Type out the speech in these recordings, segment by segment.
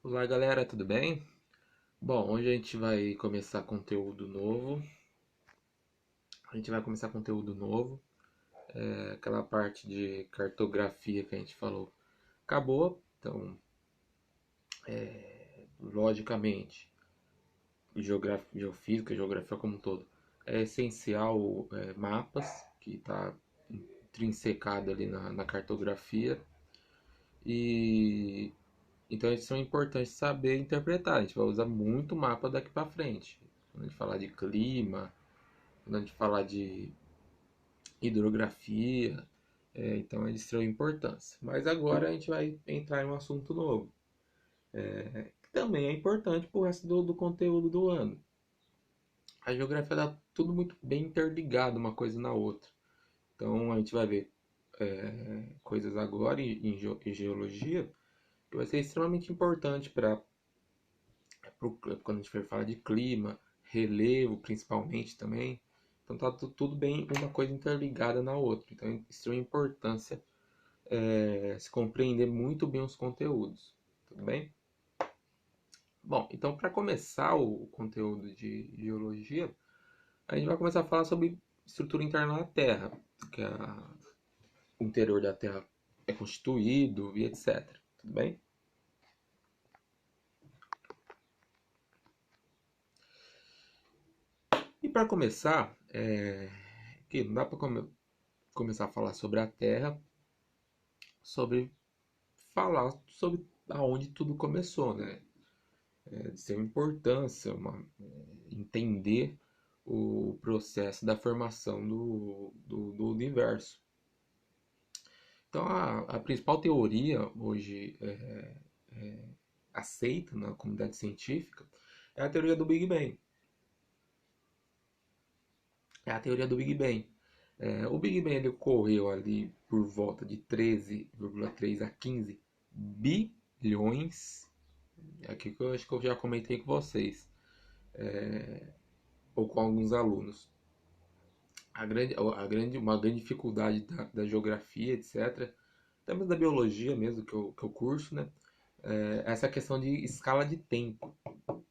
Olá galera, tudo bem? Bom, hoje a gente vai começar conteúdo novo. Aquela parte de cartografia que a gente falou acabou. Então, logicamente, geofísica, geografia como um todo, é essencial mapas, que está intrinsecado ali na cartografia. E então eles são importantes saber interpretar. A gente vai usar muito mapa daqui para frente. Quando a gente falar de clima, quando a gente falar de hidrografia, então é de extrema importância. Mas agora a gente vai entrar em um assunto novo, que também é importante para o resto do conteúdo do ano. A geografia está tudo muito bem interligado uma coisa na outra. Então a gente vai ver coisas agora em geologia que vai ser extremamente importante para quando a gente for falar de clima, relevo principalmente também. Então tá tudo bem uma coisa interligada na outra. Então é de extrema importância se compreender muito bem os conteúdos. Tudo bem? Bom, então para começar o conteúdo de geologia, a gente vai começar a falar sobre estrutura interna da Terra, que o interior da Terra é constituído e etc. Tudo bem? E para começar, que não dá para começar a falar sobre a Terra, sobre falar sobre aonde tudo começou, né? De extrema importância, entender o processo da formação do universo. Então, a principal teoria hoje aceita na comunidade científica é a teoria do Big Bang. É a teoria do Big Bang. O Big Bang ele ocorreu ali por volta de 13,3 a 15 bilhões. Aqui que eu acho que eu já comentei com vocês, ou com alguns alunos. Uma grande dificuldade da geografia, etc., até mesmo da biologia mesmo, que eu curso, né? Essa questão de escala de tempo.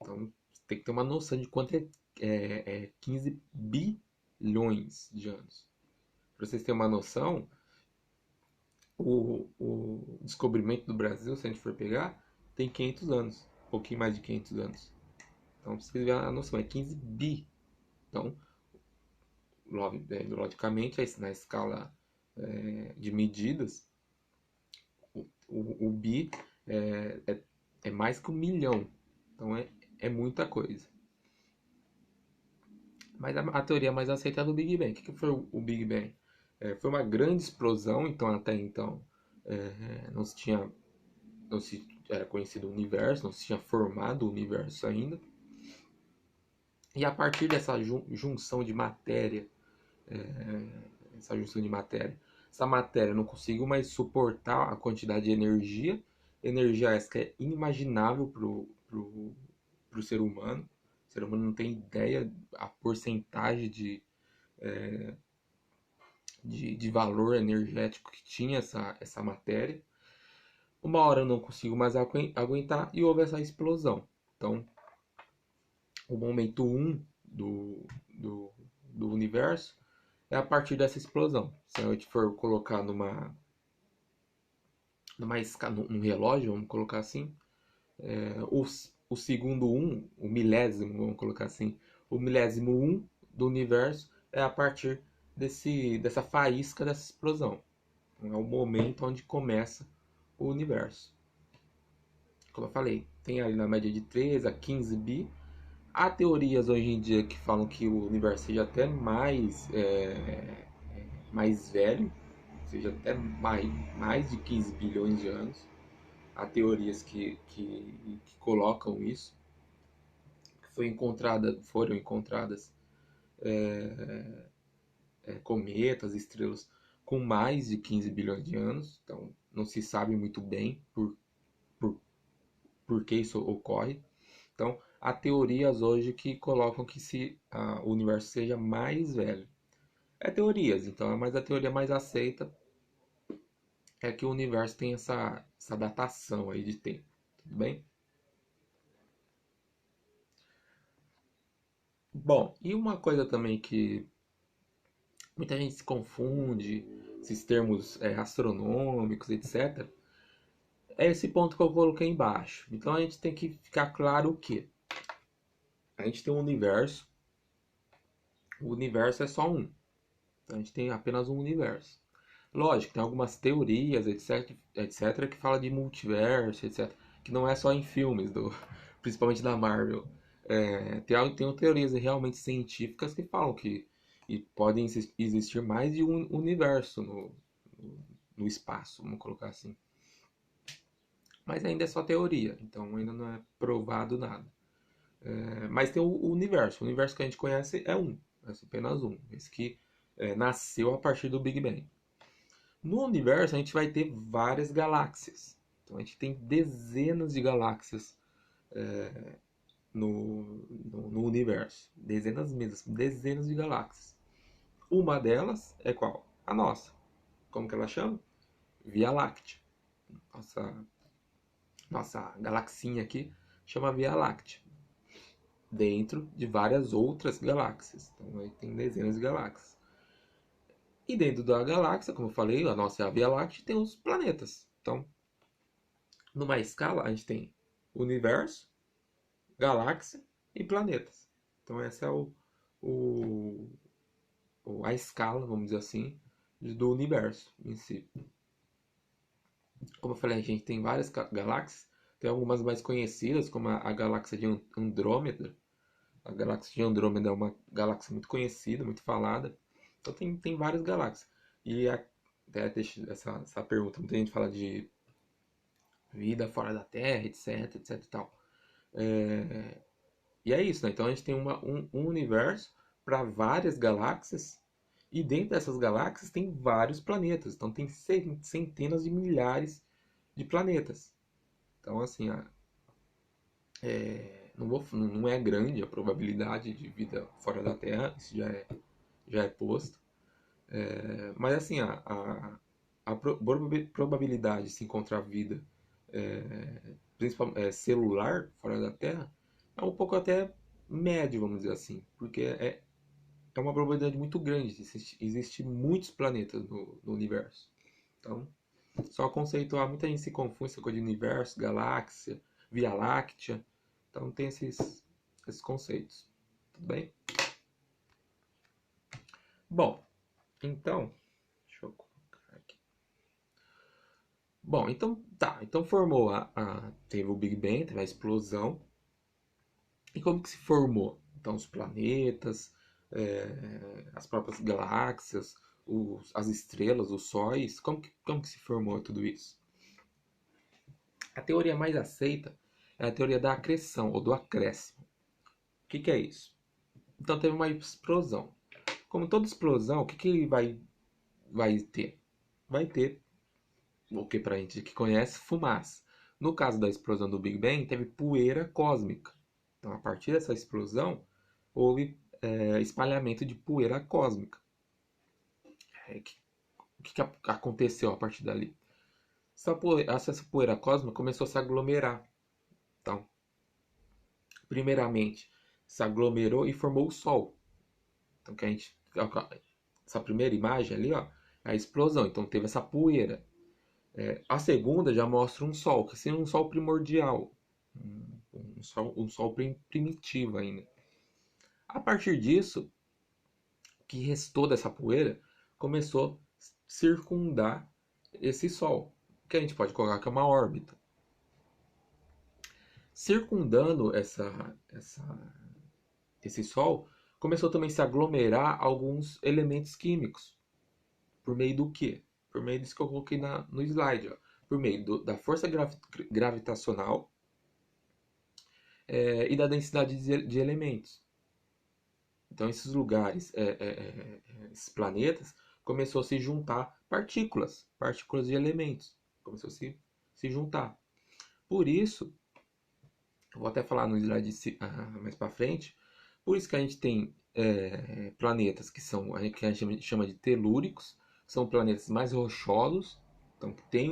Então, tem que ter uma noção de quanto é 15 bilhões de anos. Para vocês terem uma noção, o descobrimento do Brasil, se a gente for pegar, tem 500 anos, um pouquinho mais de 500 anos. Então, pra vocês verem a noção, é 15 bi. Então, logicamente, na escala de medidas, o bi é mais que 1 milhão. Então é muita coisa. Mas a teoria mais aceita é do Big Bang. O que foi o Big Bang? Foi uma grande explosão, então até então não se tinha, não se era conhecido o universo, não se tinha formado o universo ainda. E a partir dessa junção de matéria, essa junção de matéria, essa matéria não conseguiu mais suportar a quantidade de energia essa que é inimaginável pro ser humano. O ser humano não tem ideia a porcentagem de valor energético que tinha essa matéria. Uma hora não consigo mais aguentar e houve essa explosão. Então, o momento 1 do universo é a partir dessa explosão. Se a gente for colocar num relógio, vamos colocar assim, o segundo 1, o milésimo, vamos colocar assim, o milésimo 1 do universo é a partir dessa faísca, dessa explosão. Então, é o momento onde começa o universo. Como eu falei, tem ali na média de 3 a 15 bi. Há teorias hoje em dia que falam que o universo seja até mais velho, seja até mais de 15 bilhões de anos. Há teorias que colocam isso, que foram encontradas cometas, estrelas com mais de 15 bilhões de anos, então não se sabe muito bem por, por que isso ocorre. Então, há teorias hoje que colocam que o universo seja mais velho. É teorias, então, mas a teoria mais aceita é que o universo tem essa datação aí de tempo, tudo bem? Bom, e uma coisa também que muita gente se confunde, esses termos astronômicos, etc., é esse ponto que eu coloquei embaixo. Então a gente tem que ficar claro o que a gente tem um universo, o universo é só um. Então a gente tem apenas um universo. Lógico, tem algumas teorias, etc, que fala de multiverso, etc, que não é só em filmes, principalmente da Marvel. Tem teorias realmente científicas que falam que e podem existir mais de um universo no espaço, vamos colocar assim. Mas ainda é só teoria, então ainda não é provado nada. Mas tem o universo que a gente conhece é um, é apenas um, esse que nasceu a partir do Big Bang. No universo a gente vai ter várias galáxias. Então a gente tem dezenas de galáxias no universo. Dezenas mesmo, dezenas de galáxias. Uma delas é qual? A nossa. Como que ela chama? Via Láctea. Nossa galaxinha aqui chama Via Láctea. Dentro de várias outras galáxias. Então aí tem dezenas de galáxias. E dentro da galáxia, como eu falei, a nossa é a Via Láctea, tem os planetas. Então, numa escala, a gente tem universo, galáxia e planetas. Então essa é o, a escala, vamos dizer assim, do universo em si. Como eu falei, a gente tem várias galáxias, tem algumas mais conhecidas, como a galáxia de Andrômeda. A galáxia de Andrômeda é uma galáxia muito conhecida, muito falada. Então tem várias galáxias. E deixa essa pergunta, muita gente fala de vida fora da Terra, etc e tal. E é isso, né? Então a gente tem um universo para várias galáxias, e dentro dessas galáxias tem vários planetas. Então tem centenas de milhares de planetas. Então, assim, não é grande a probabilidade de vida fora da Terra, isso já é posto. Mas, assim, a probabilidade de se encontrar vida, principalmente celular, fora da Terra, é um pouco até médio, vamos dizer assim, porque é uma probabilidade muito grande. Existe muitos planetas no universo. Então, só conceituar, muita gente se confunde essa coisa de universo, galáxia, Via Láctea. Então tem esses conceitos. Tudo bem? Bom, então, deixa eu colocar aqui. Bom, então tá. Então formou teve o Big Bang, teve a explosão. E como que se formou? Então os planetas, as próprias galáxias, as estrelas, os sóis, como que se formou tudo isso? A teoria mais aceita é a teoria da acreção ou do acréscimo. O que é isso? Então teve uma explosão. Como toda explosão, o que vai ter? Vai ter, o que pra gente que conhece, fumaça. No caso da explosão do Big Bang, teve poeira cósmica. Então, a partir dessa explosão, houve espalhamento de poeira cósmica. O que aconteceu a partir dali? Essa poeira cósmica começou a se aglomerar. Então, primeiramente, se aglomerou e formou o Sol. Então, essa primeira imagem ali, ó, é a explosão. Então, teve essa poeira. A segunda já mostra um Sol, que seria um Sol primordial. Um sol primitivo ainda. A partir disso, o que restou dessa poeira começou a circundar esse Sol, que a gente pode colocar que é uma órbita. Circundando esse Sol, começou também a se aglomerar alguns elementos químicos. Por meio do quê? Por meio disso que eu coloquei no slide. Ó. Por meio da força gravitacional e da densidade de elementos. Então, esses lugares, esses planetas, começou a se juntar partículas de elementos. Começou a se juntar. Por isso, eu vou até falar no slide mais para frente, por isso que a gente tem planetas que a gente chama de telúricos, são planetas mais rochosos, então que tem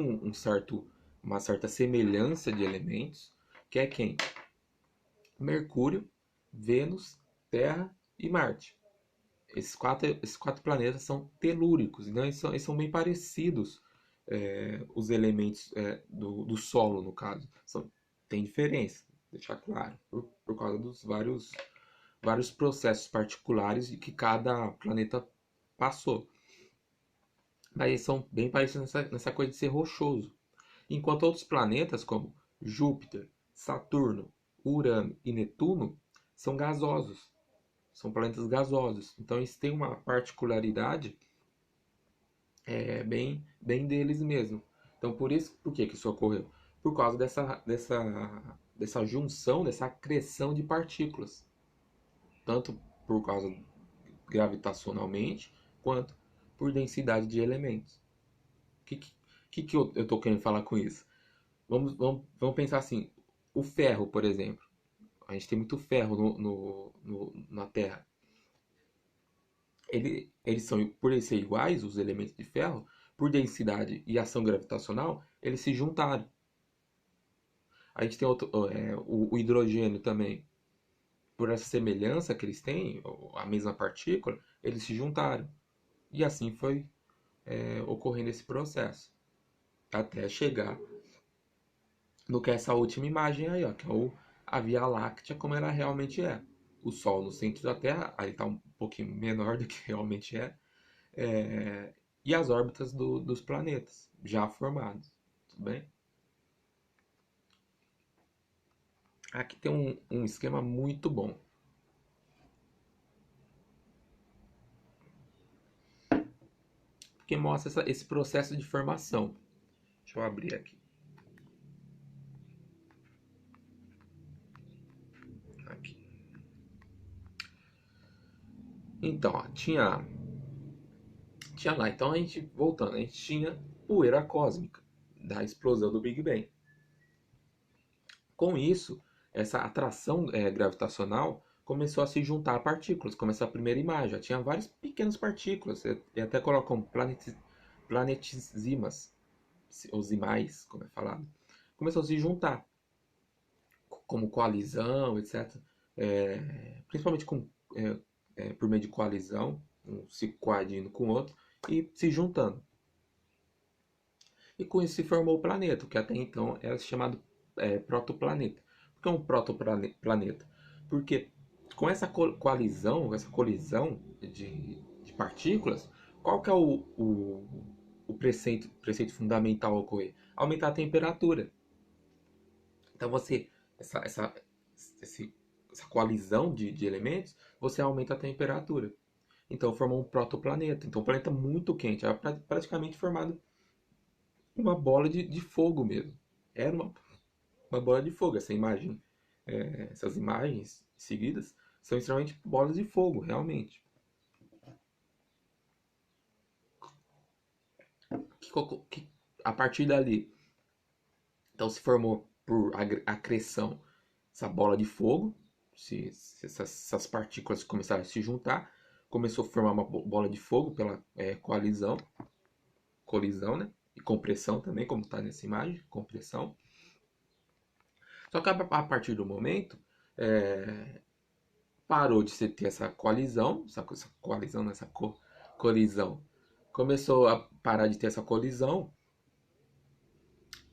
uma certa semelhança de elementos, que é quem? Mercúrio, Vênus, Terra e Marte. Esses quatro planetas são telúricos, então eles são bem parecidos, os elementos do solo, no caso. Tem diferença, deixar claro, por causa dos vários processos particulares que cada planeta passou. Daí são bem parecidos nessa coisa de ser rochoso. Enquanto outros planetas, como Júpiter, Saturno, Urano e Netuno, são gasosos. São planetas gasosos. Então eles têm uma particularidade bem deles mesmo. Então por que isso ocorreu? Por causa dessa junção, dessa acreção de partículas. Tanto por causa gravitacionalmente, quanto por densidade de elementos. O que eu estou querendo falar com isso? Vamos pensar assim, o ferro, por exemplo. A gente tem muito ferro na Terra. Eles são, por eles serem iguais, os elementos de ferro, por densidade e ação gravitacional, eles se juntaram. A gente tem o hidrogênio também. Por essa semelhança que eles têm, a mesma partícula, eles se juntaram. E assim foi ocorrendo esse processo. Até chegar no que é essa última imagem aí, ó, que é a Via Láctea como ela realmente é. O Sol no centro da Terra, aí está um pouquinho menor do que realmente é, e as órbitas dos planetas já formados, tudo bem? Aqui tem um esquema muito bom, que mostra esse processo de formação. Deixa eu abrir aqui. Aqui. Então, ó, tinha lá, então a gente, voltando, a gente tinha poeira cósmica da explosão do Big Bang. Com isso, essa atração gravitacional começou a se juntar a partículas, como essa primeira imagem. Já tinha várias pequenas partículas, e até colocam planetesimas, os imais, como é falado. Começou a se juntar, como coalizão, etc. Principalmente por meio de coalizão, um se coadindo com o outro, e se juntando. E com isso se formou o planeta, que até então era chamado protoplaneta. Por que é um protoplaneta? Porque com essa coalizão, essa colisão de partículas, qual que é o preceito fundamental a ocorrer? Aumentar a temperatura. Então essa, essa, essa coalizão de elementos, você aumenta a temperatura. Então formou um protoplaneta. Então um planeta muito quente, era praticamente formado uma bola de fogo mesmo. Era uma bola de fogo. Essas imagens seguidas são extremamente bolas de fogo, realmente. A partir dali, então se formou por acreção essa bola de fogo. Se essas partículas começaram a se juntar, começou a formar uma bola de fogo pela colisão, né? E compressão também, como está nessa imagem, compressão. Só que a partir do momento, parou de ter essa colisão, colisão, começou a parar de ter essa colisão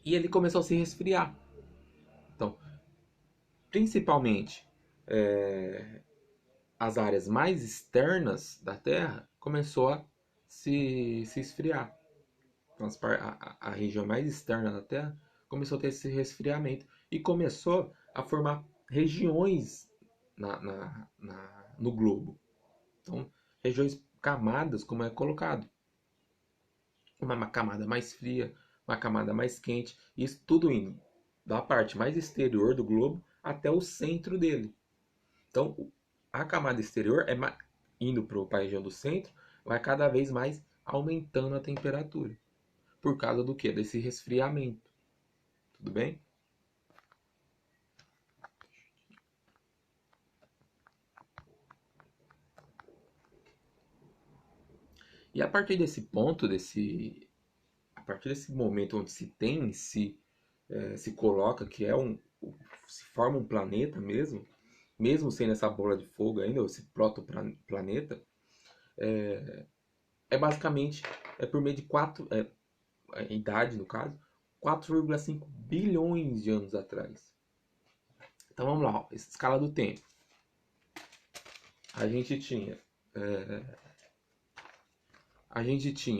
e ele começou a se resfriar. Então, principalmente as áreas mais externas da Terra começou a se esfriar. Então, a região mais externa da Terra começou a ter esse resfriamento e começou a formar regiões no globo. Então, regiões, camadas, como é colocado. Uma camada mais fria, uma camada mais quente. Isso tudo indo da parte mais exterior do globo até o centro dele. Então, a camada exterior indo para a região do centro, vai cada vez mais aumentando a temperatura. Por causa do quê? Desse resfriamento. Tudo bem? E a partir desse ponto, a partir desse momento onde se coloca que se forma um planeta mesmo, mesmo sendo essa bola de fogo ainda, esse protoplaneta, é basicamente por meio de a idade no caso, 4,5 bilhões de anos atrás. Então vamos lá, ó, essa escala do tempo. A gente tinha,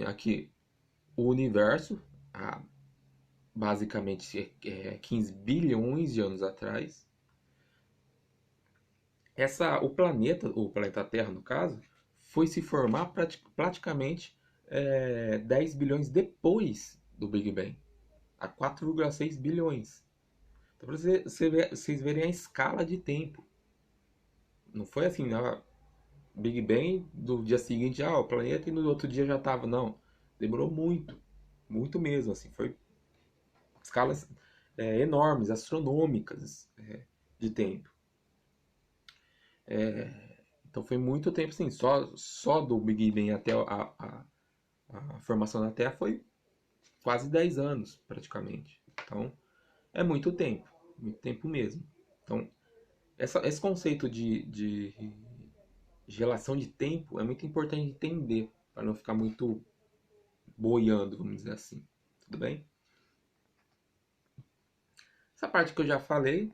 aqui o universo, basicamente 15 bilhões de anos atrás. O planeta Terra, no caso, foi se formar praticamente 10 bilhões depois do Big Bang, a 4,6 bilhões. Então, para vocês verem a escala de tempo. Não foi assim, Big Bang, do dia seguinte, o planeta, e no outro dia já estava. Não, demorou muito, muito mesmo. Assim, foi escalas enormes, astronômicas de tempo. Então foi muito tempo, sim. Só do Big Bang até a formação da Terra foi quase 10 anos, praticamente. Então é muito tempo mesmo. Então esse conceito de relação de tempo é muito importante entender, para não ficar muito boiando, vamos dizer assim. Tudo bem? Essa parte que eu já falei,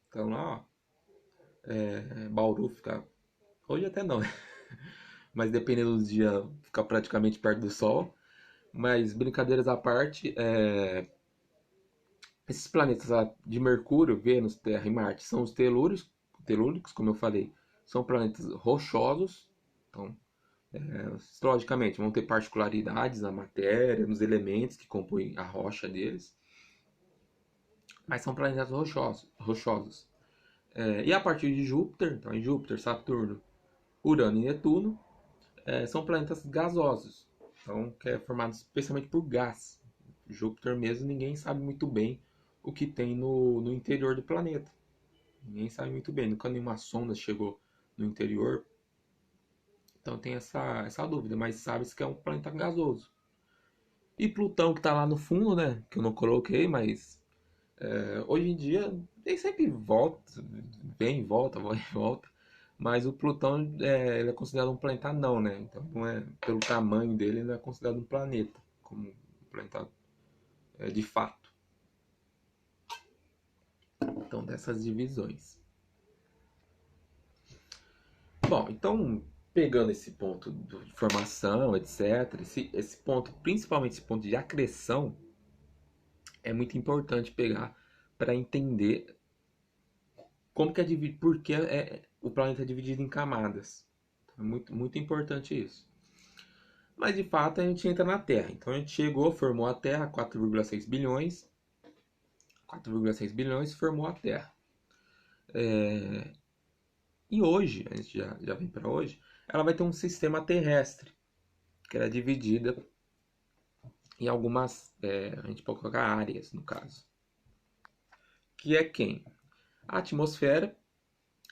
então lá, Bauru fica. Hoje até não, mas dependendo do dia, fica praticamente perto do Sol. Mas brincadeiras à parte, esses planetas de Mercúrio, Vênus, Terra e Marte são os telúricos, como eu falei, são planetas rochosos. Então, logicamente, vão ter particularidades na matéria, nos elementos que compõem a rocha deles, mas são planetas rochosos. E a partir de Júpiter, então em Júpiter, Saturno, Urano e Netuno, são planetas gasosos, então que é formado especialmente por gás. Júpiter mesmo, ninguém sabe muito bem o que tem no interior do planeta. Ninguém sabe muito bem, nunca nenhuma sonda chegou no interior, então tem essa dúvida, mas sabe-se que é um planeta gasoso. E Plutão, que está lá no fundo, né, que eu não coloquei, mas hoje em dia ele sempre volta, vem e volta, vai e volta. Mas o Plutão ele é considerado um planeta não, né? Então, não é, pelo tamanho dele, ele não é considerado um planeta, como um planeta de fato. Então, dessas divisões. Bom, então, pegando esse ponto de formação, etc., esse ponto, principalmente esse ponto de acreção, é muito importante pegar para entender como que por que o planeta é dividido em camadas. Então, é muito, muito importante isso. Mas de fato a gente entra na Terra. Então a gente chegou, formou a Terra, 4,6 bilhões. 4,6 bilhões formou a Terra. E hoje, a gente já vem para hoje, ela vai ter um sistema terrestre, que é dividida em algumas, a gente pode colocar áreas no caso. Que é quem? A atmosfera,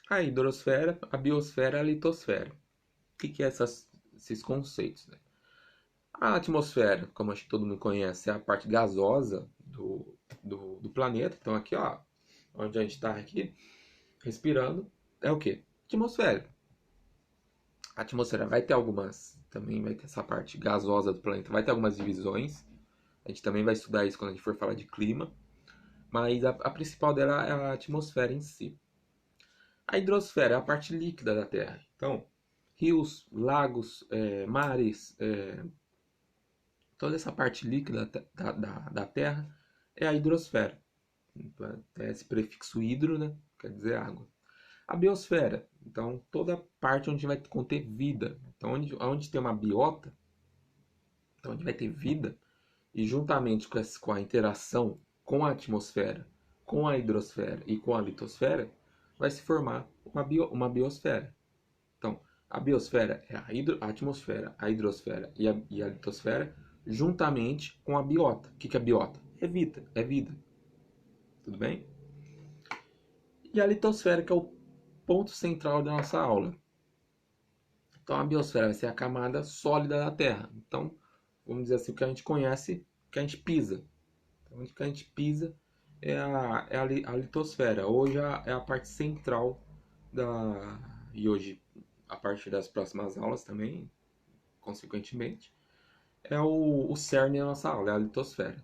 a hidrosfera, a biosfera e a litosfera. O que é esses conceitos? Né? A atmosfera, como acho que todo mundo conhece, é a parte gasosa do planeta. Então aqui, ó, onde a gente está aqui, respirando, é o que? Atmosfera. A atmosfera vai ter também vai ter essa parte gasosa do planeta, vai ter algumas divisões. A gente também vai estudar isso quando a gente for falar de clima. Mas a principal dela é a atmosfera em si. A hidrosfera é a parte líquida da Terra. Então, rios, lagos, mares, toda essa parte líquida da Terra é a hidrosfera. Então, é esse prefixo hidro, né? Quer dizer água. A biosfera, então toda parte onde vai conter vida. Então, onde tem uma biota, então onde vai ter vida, e juntamente com a interação com a atmosfera, com a hidrosfera e com a litosfera, vai se formar uma biosfera. Então, a biosfera é a atmosfera, a hidrosfera e a litosfera, juntamente com a biota. O que é biota? É vida, é vida. Tudo bem? E a litosfera, que é o ponto central da nossa aula. Então, a biosfera vai ser a camada sólida da Terra. Então, vamos dizer assim, o que a gente conhece, o que a gente pisa. Então, o que a gente pisa é a litosfera. Hoje é a parte central E hoje, a partir das próximas aulas também, consequentemente, é o cerne da nossa aula, é a litosfera.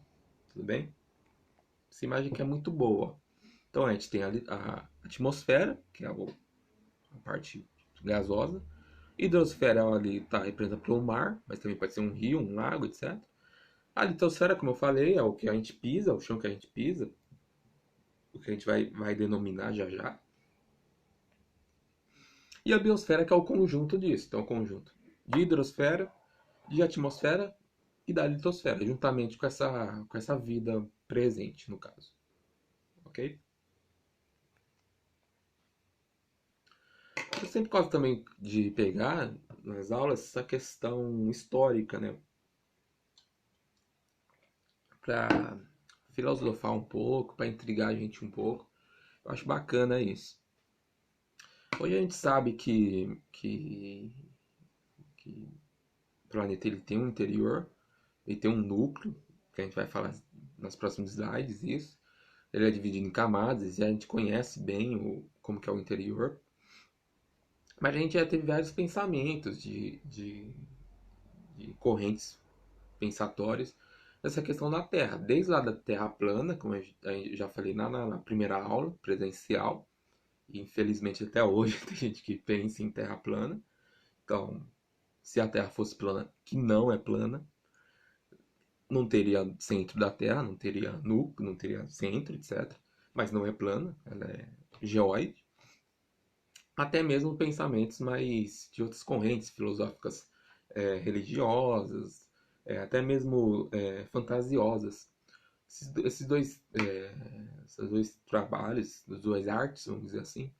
Tudo bem? Essa imagem que é muito boa. Então a gente tem a atmosfera, que é a parte gasosa. Hidrosfera ali está representada pelo mar, mas também pode ser um rio, um lago, etc. A litosfera, como eu falei, é o que a gente pisa, o chão que a gente pisa, o que a gente vai denominar já já. E a biosfera, que é o conjunto disso. Então, é o conjunto de hidrosfera, de atmosfera e da litosfera, juntamente com essa vida presente, no caso. Ok? Eu sempre gosto também de pegar nas aulas essa questão histórica, né? Para filosofar um pouco, para intrigar a gente um pouco. Eu acho bacana isso. Hoje a gente sabe que o planeta ele tem um interior, ele tem um núcleo, que a gente vai falar nas próximas slides isso. Ele é dividido em camadas e a gente conhece bem como que é o interior. Mas a gente já teve vários pensamentos de correntes pensatórias nessa questão da Terra. Desde lá da Terra plana, como eu já falei na primeira aula presencial, e infelizmente até hoje tem gente que pensa em Terra plana. Então, se a Terra fosse plana, que não é plana, não teria centro da Terra, não teria núcleo, não teria centro, etc. Mas não é plana, ela é geóide. Até mesmo pensamentos mais de outras correntes filosóficas religiosas, até mesmo fantasiosas. Esses dois trabalhos, as duas artes, vamos dizer assim,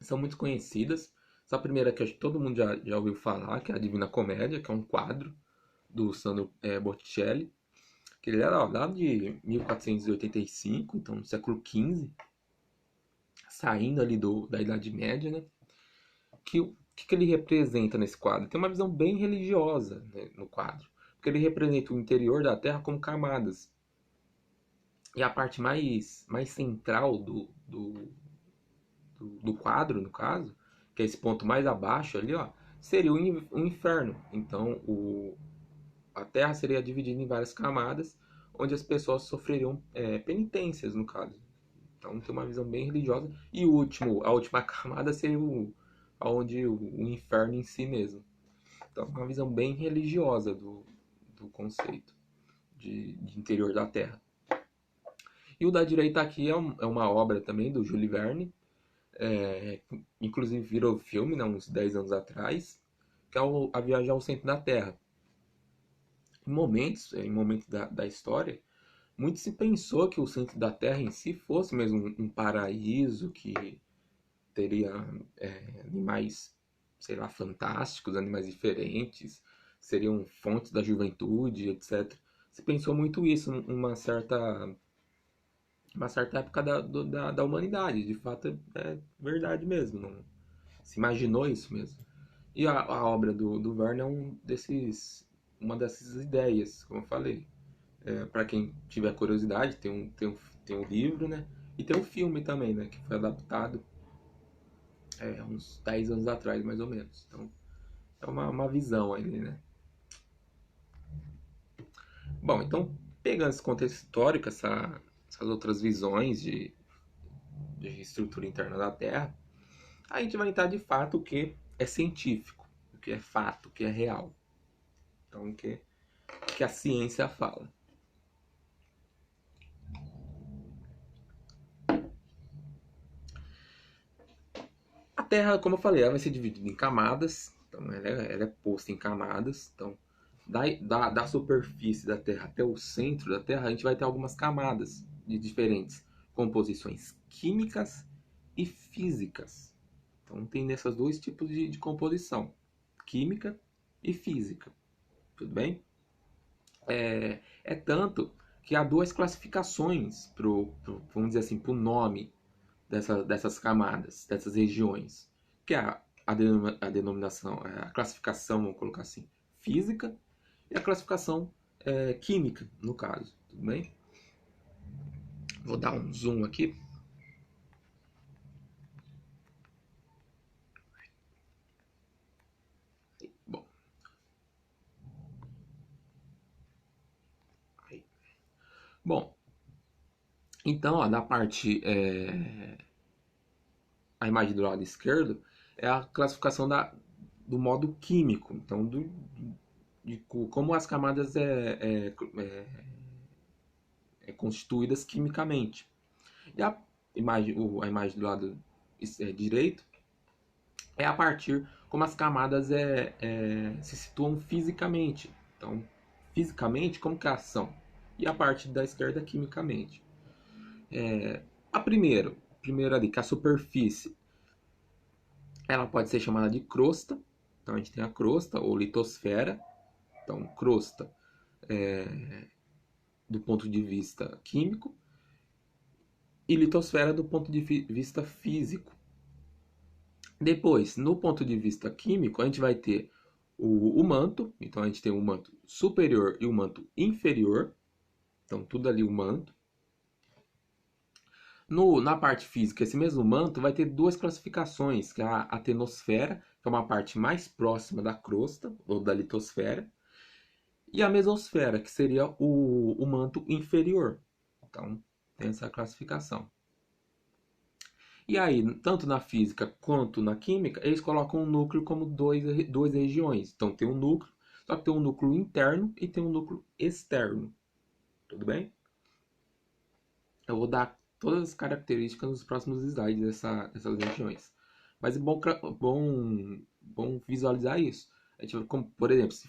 são muito conhecidas. Essa primeira que acho que todo mundo já ouviu falar, que é a Divina Comédia, que é um quadro do Sandro Botticelli, que ele era lá de 1485, então no século XV, saindo ali da Idade Média, né? Que ele representa nesse quadro? Tem uma visão bem religiosa, né, no quadro, porque ele representa o interior da Terra como camadas. E a parte mais central do quadro, no caso, que é esse ponto mais abaixo ali, ó, seria o inferno. Então, a Terra seria dividida em várias camadas, onde as pessoas sofreriam penitências, no caso. Então, tem uma visão bem religiosa. E a última camada seria onde o inferno em si mesmo. Então, uma visão bem religiosa do conceito de interior da Terra. E o da direita aqui é uma obra também do Jules Verne, inclusive virou filme, né, uns 10 anos atrás, que é A Viagem ao Centro da Terra. Em momentos da história, muito se pensou que o centro da Terra em si fosse mesmo um paraíso que teria animais, sei lá, fantásticos, animais diferentes, seriam fontes da juventude, etc. Se pensou muito isso uma certa época da humanidade. De fato, é verdade mesmo. Não, se imaginou isso mesmo. E a obra do Verne é uma dessas ideias, como eu falei. Para quem tiver curiosidade, tem um livro, né? E tem um filme também, né? Que foi adaptado uns 10 anos atrás, mais ou menos. Então, é uma visão ali, né? Bom, então, pegando esse contexto histórico, essas outras visões de estrutura interna da Terra, a gente vai entrar de fato o que é científico, o que é fato, o que é real. Então, o que a ciência fala. A Terra, como eu falei, ela vai ser dividida em camadas. Então, ela é posta em camadas. Então, da superfície da Terra até o centro da Terra, a gente vai ter algumas camadas de diferentes composições químicas e físicas. Então, tem esses dois tipos de composição: química e física. Tudo bem? É tanto que há duas classificações vamos dizer assim, para o nome dessas camadas, dessas regiões, que é a denominação, a classificação, vamos colocar assim, física e a classificação química, no caso, tudo bem? Vou dar um zoom aqui. Então, ó, na parte, a imagem do lado esquerdo é a classificação do modo químico. Então, de como as camadas constituídas quimicamente. E a imagem do lado direito é a partir como as camadas se situam fisicamente. Então, fisicamente, como que elas são? E a parte da esquerda, quimicamente. A primeira ali, que é a superfície, ela pode ser chamada de crosta. Então, a gente tem a crosta ou litosfera. Então, crosta do ponto de vista químico e litosfera do ponto de vista físico. Depois, no ponto de vista químico, a gente vai ter o manto. Então, a gente tem o manto superior e o manto inferior. Então, tudo ali o manto. Na parte física, esse mesmo manto vai ter duas classificações, que é a atenosfera, que é uma parte mais próxima da crosta, ou da litosfera, e a mesosfera, que seria o manto inferior. Então, tem essa classificação. E aí, tanto na física quanto na química, eles colocam o núcleo como duas regiões. Então, tem um núcleo, só que tem um núcleo interno e tem um núcleo externo. Tudo bem? Eu vou dar todas as características nos próximos slides dessas regiões. Mas é bom visualizar isso. A gente, como, por exemplo, se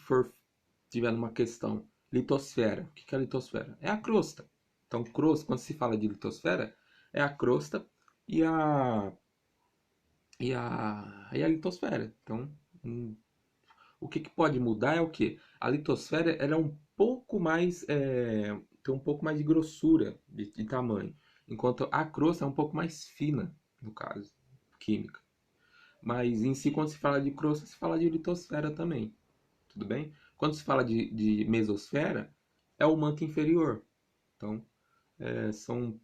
tiver numa questão litosfera, o que é a litosfera? É a crosta. Então, crosta, quando se fala de litosfera, é a crosta e a litosfera. Então, o que pode mudar é o que? A litosfera ela é um pouco mais, tem um pouco mais de grossura de tamanho, enquanto a crosta é um pouco mais fina, no caso, química. Mas em si, quando se fala de crosta, se fala de litosfera também, tudo bem? Quando se fala de mesosfera, é o manto inferior. Então, são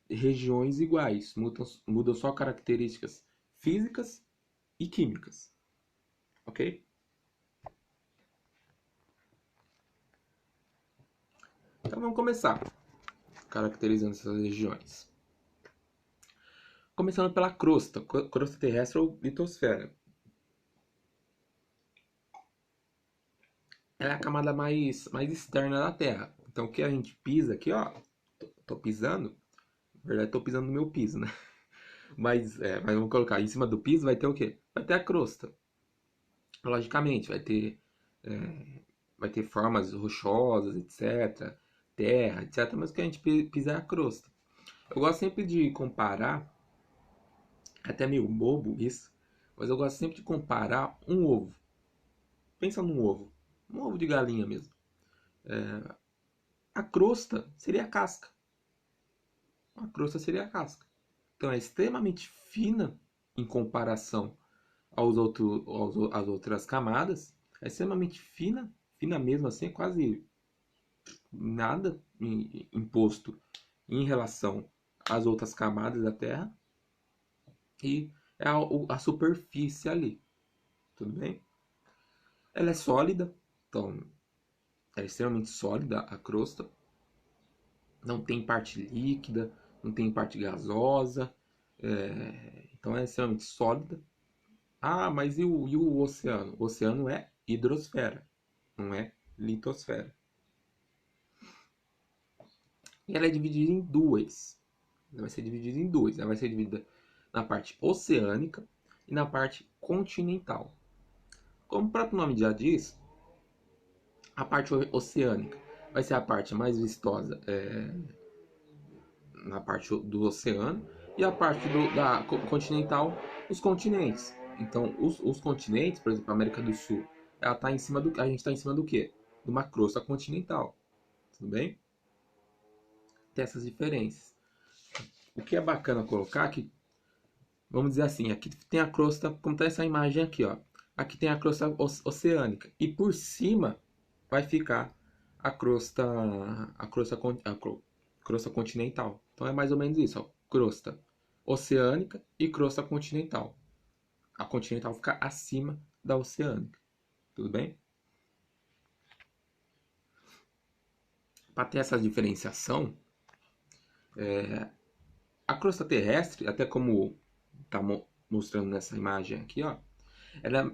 regiões iguais, mudam só características físicas e químicas, ok? Então vamos começar caracterizando essas regiões. Começando pela crosta, crosta terrestre ou litosfera. Ela é a camada mais externa da Terra. Então o que a gente pisa aqui, ó, tô pisando, na verdade tô pisando no meu piso, né? Mas vamos colocar, em cima do piso vai ter o quê? Vai ter a crosta. Logicamente, vai ter formas rochosas, etc. Terra, etc. Mas o que a gente pisa é a crosta. Eu gosto sempre de comparar, até meio bobo isso, mas eu gosto sempre de comparar um ovo. Pensa num ovo. Um ovo de galinha mesmo. A crosta seria a casca. A crosta seria a casca. Então é extremamente fina em comparação às outras camadas. É extremamente fina, fina mesmo assim, é quase nada imposto em relação às outras camadas da Terra. E é a superfície ali. Tudo bem? Ela é sólida, então ela é extremamente sólida a crosta. Não tem parte líquida, não tem parte gasosa, então é extremamente sólida. Ah, mas e o oceano? O oceano é hidrosfera, não é litosfera. E ela é dividida em duas. Ela vai ser dividida em duas. Ela vai ser dividida na parte oceânica e na parte continental. Como o próprio nome já diz, a parte oceânica vai ser a parte mais vistosa na parte do oceano, e a parte da continental, os continentes. Então, os continentes, por exemplo, a América do Sul, ela tá em cima a gente está em cima do quê? De uma crosta continental. Tudo bem? Tem essas diferenças. O que é bacana colocar aqui, vamos dizer assim, aqui tem a crosta, como está essa imagem aqui, ó. Aqui tem a crosta oceânica e por cima vai ficar a crosta continental. Então é mais ou menos isso, ó. Crosta oceânica e crosta continental. A continental fica acima da oceânica. Tudo bem? Para ter essa diferenciação, A crosta terrestre, até como está mostrando nessa imagem aqui, ó, ela,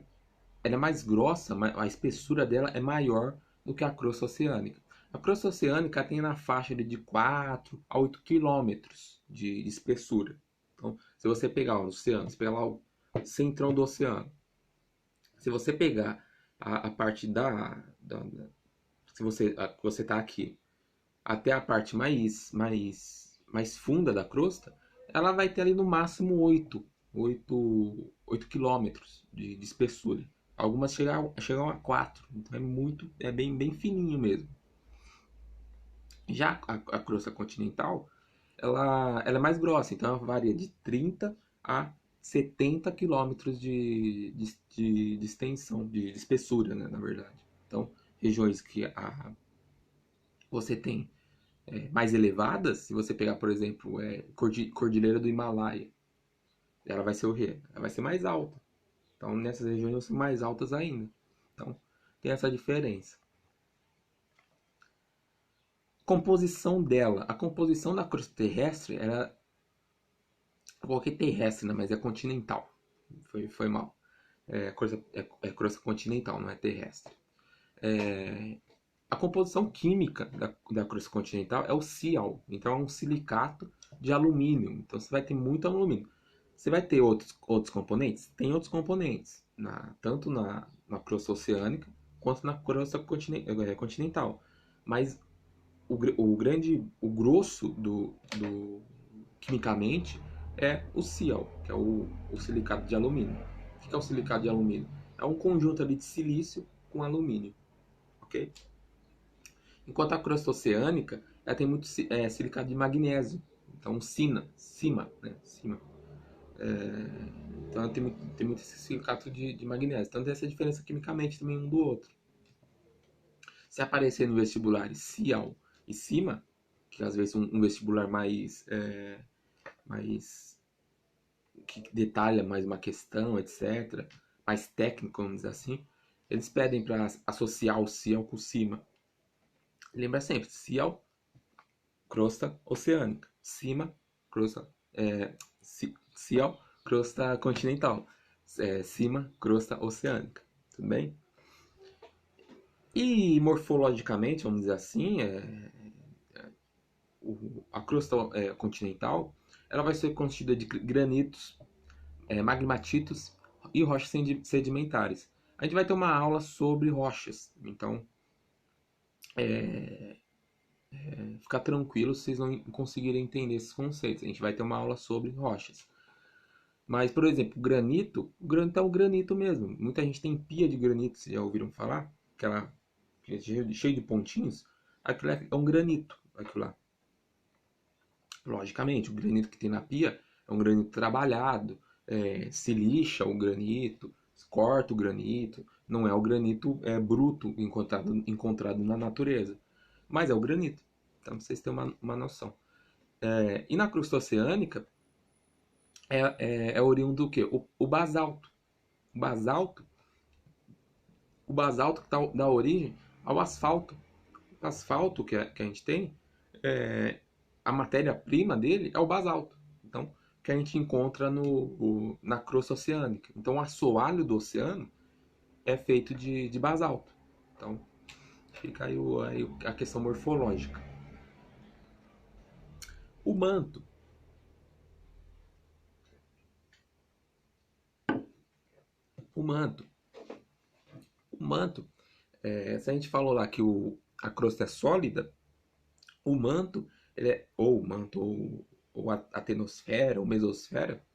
ela é mais grossa, a espessura dela é maior do que a crosta oceânica. A crosta oceânica tem na faixa de 4 a 8 quilômetros de espessura. Então, se você pegar o oceano, se pegar lá o centrão do oceano, se você pegar a parte se você está aqui até a parte mais funda da crosta, ela vai ter ali no máximo 8 quilômetros de espessura. Algumas chegam a 4, então é bem fininho mesmo. Já a crosta continental, ela é mais grossa, então ela varia de 30 a 70 quilômetros de extensão, de espessura, né, na verdade. Então, regiões que você tem mais elevadas, se você pegar, por exemplo, Cordilheira do Himalaia, ela vai ser o quê? Ela vai ser mais alta. Então, nessas regiões vão ser mais altas ainda. Então, tem essa diferença. Composição dela. A composição da crosta terrestre, eu coloquei terrestre, né? Mas é continental. Foi mal. É crosta continental, não é terrestre. A composição química da crosta continental é o Cial. Então, é um silicato de alumínio. Então, você vai ter muito alumínio. Você vai ter outros componentes? Tem outros componentes, tanto na crosta oceânica quanto na crosta continental. Mas o grosso quimicamente é o Cial, que é o silicato de alumínio. O que é o silicato de alumínio? É um conjunto ali de silício com alumínio, ok? Enquanto a crosta oceânica, ela tem muito silicato de magnésio, então cima, né? Cima. Então tem muito esse silicato de magnésio. Então tem essa diferença quimicamente também um do outro. Se aparecer no vestibular Cial e Cima, que às vezes um vestibular mais que detalha mais uma questão, etc., mais técnico, vamos dizer assim, eles pedem para associar o Cial com o Cima. Lembra sempre, Cial, crosta oceânica, Cima, crosta Cial, crosta continental, Cima, crosta oceânica, tudo bem? E morfologicamente, vamos dizer assim, a crosta continental ela vai ser constituída de granitos, magmatitos e rochas sedimentares. A gente vai ter uma aula sobre rochas, então ficar tranquilo se vocês não conseguirem entender esses conceitos. A gente vai ter uma aula sobre rochas. Mas, por exemplo, o granito é o granito mesmo. Muita gente tem pia de granito, vocês já ouviram falar? Aquela cheio de pontinhos. Aquilo é um granito, aquilo lá. Logicamente, o granito que tem na pia é um granito trabalhado, se lixa o granito, corta o granito, não é o granito bruto encontrado na natureza, mas é o granito. Então, pra vocês terem uma noção. E na crosta oceânica, é oriundo do quê? O basalto. O basalto, o basalto que dá origem ao asfalto. O asfalto que a gente tem, a matéria-prima dele é o basalto. Então, que a gente encontra na crosta oceânica. Então, o assoalho do oceano é feito de basalto. Então, fica aí a questão morfológica. O manto. O manto. O manto, se a gente falou lá que a crosta é sólida, o manto, ou o manto, ou a atenosfera, ou mesosfera,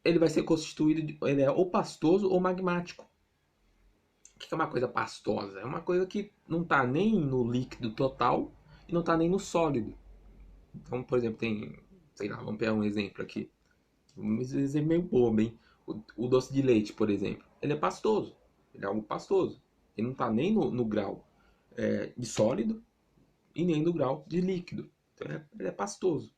ele vai ser constituído, ele é ou pastoso ou magmático. O que é uma coisa pastosa? É uma coisa que não está nem no líquido total e não está nem no sólido. Então, por exemplo, sei lá, vamos pegar um exemplo aqui. Um exemplo meio bobo, hein? O doce de leite, por exemplo. Ele é pastoso. Ele é algo pastoso. Ele não está nem no grau de sólido e nem no grau de líquido. Então, ele é pastoso.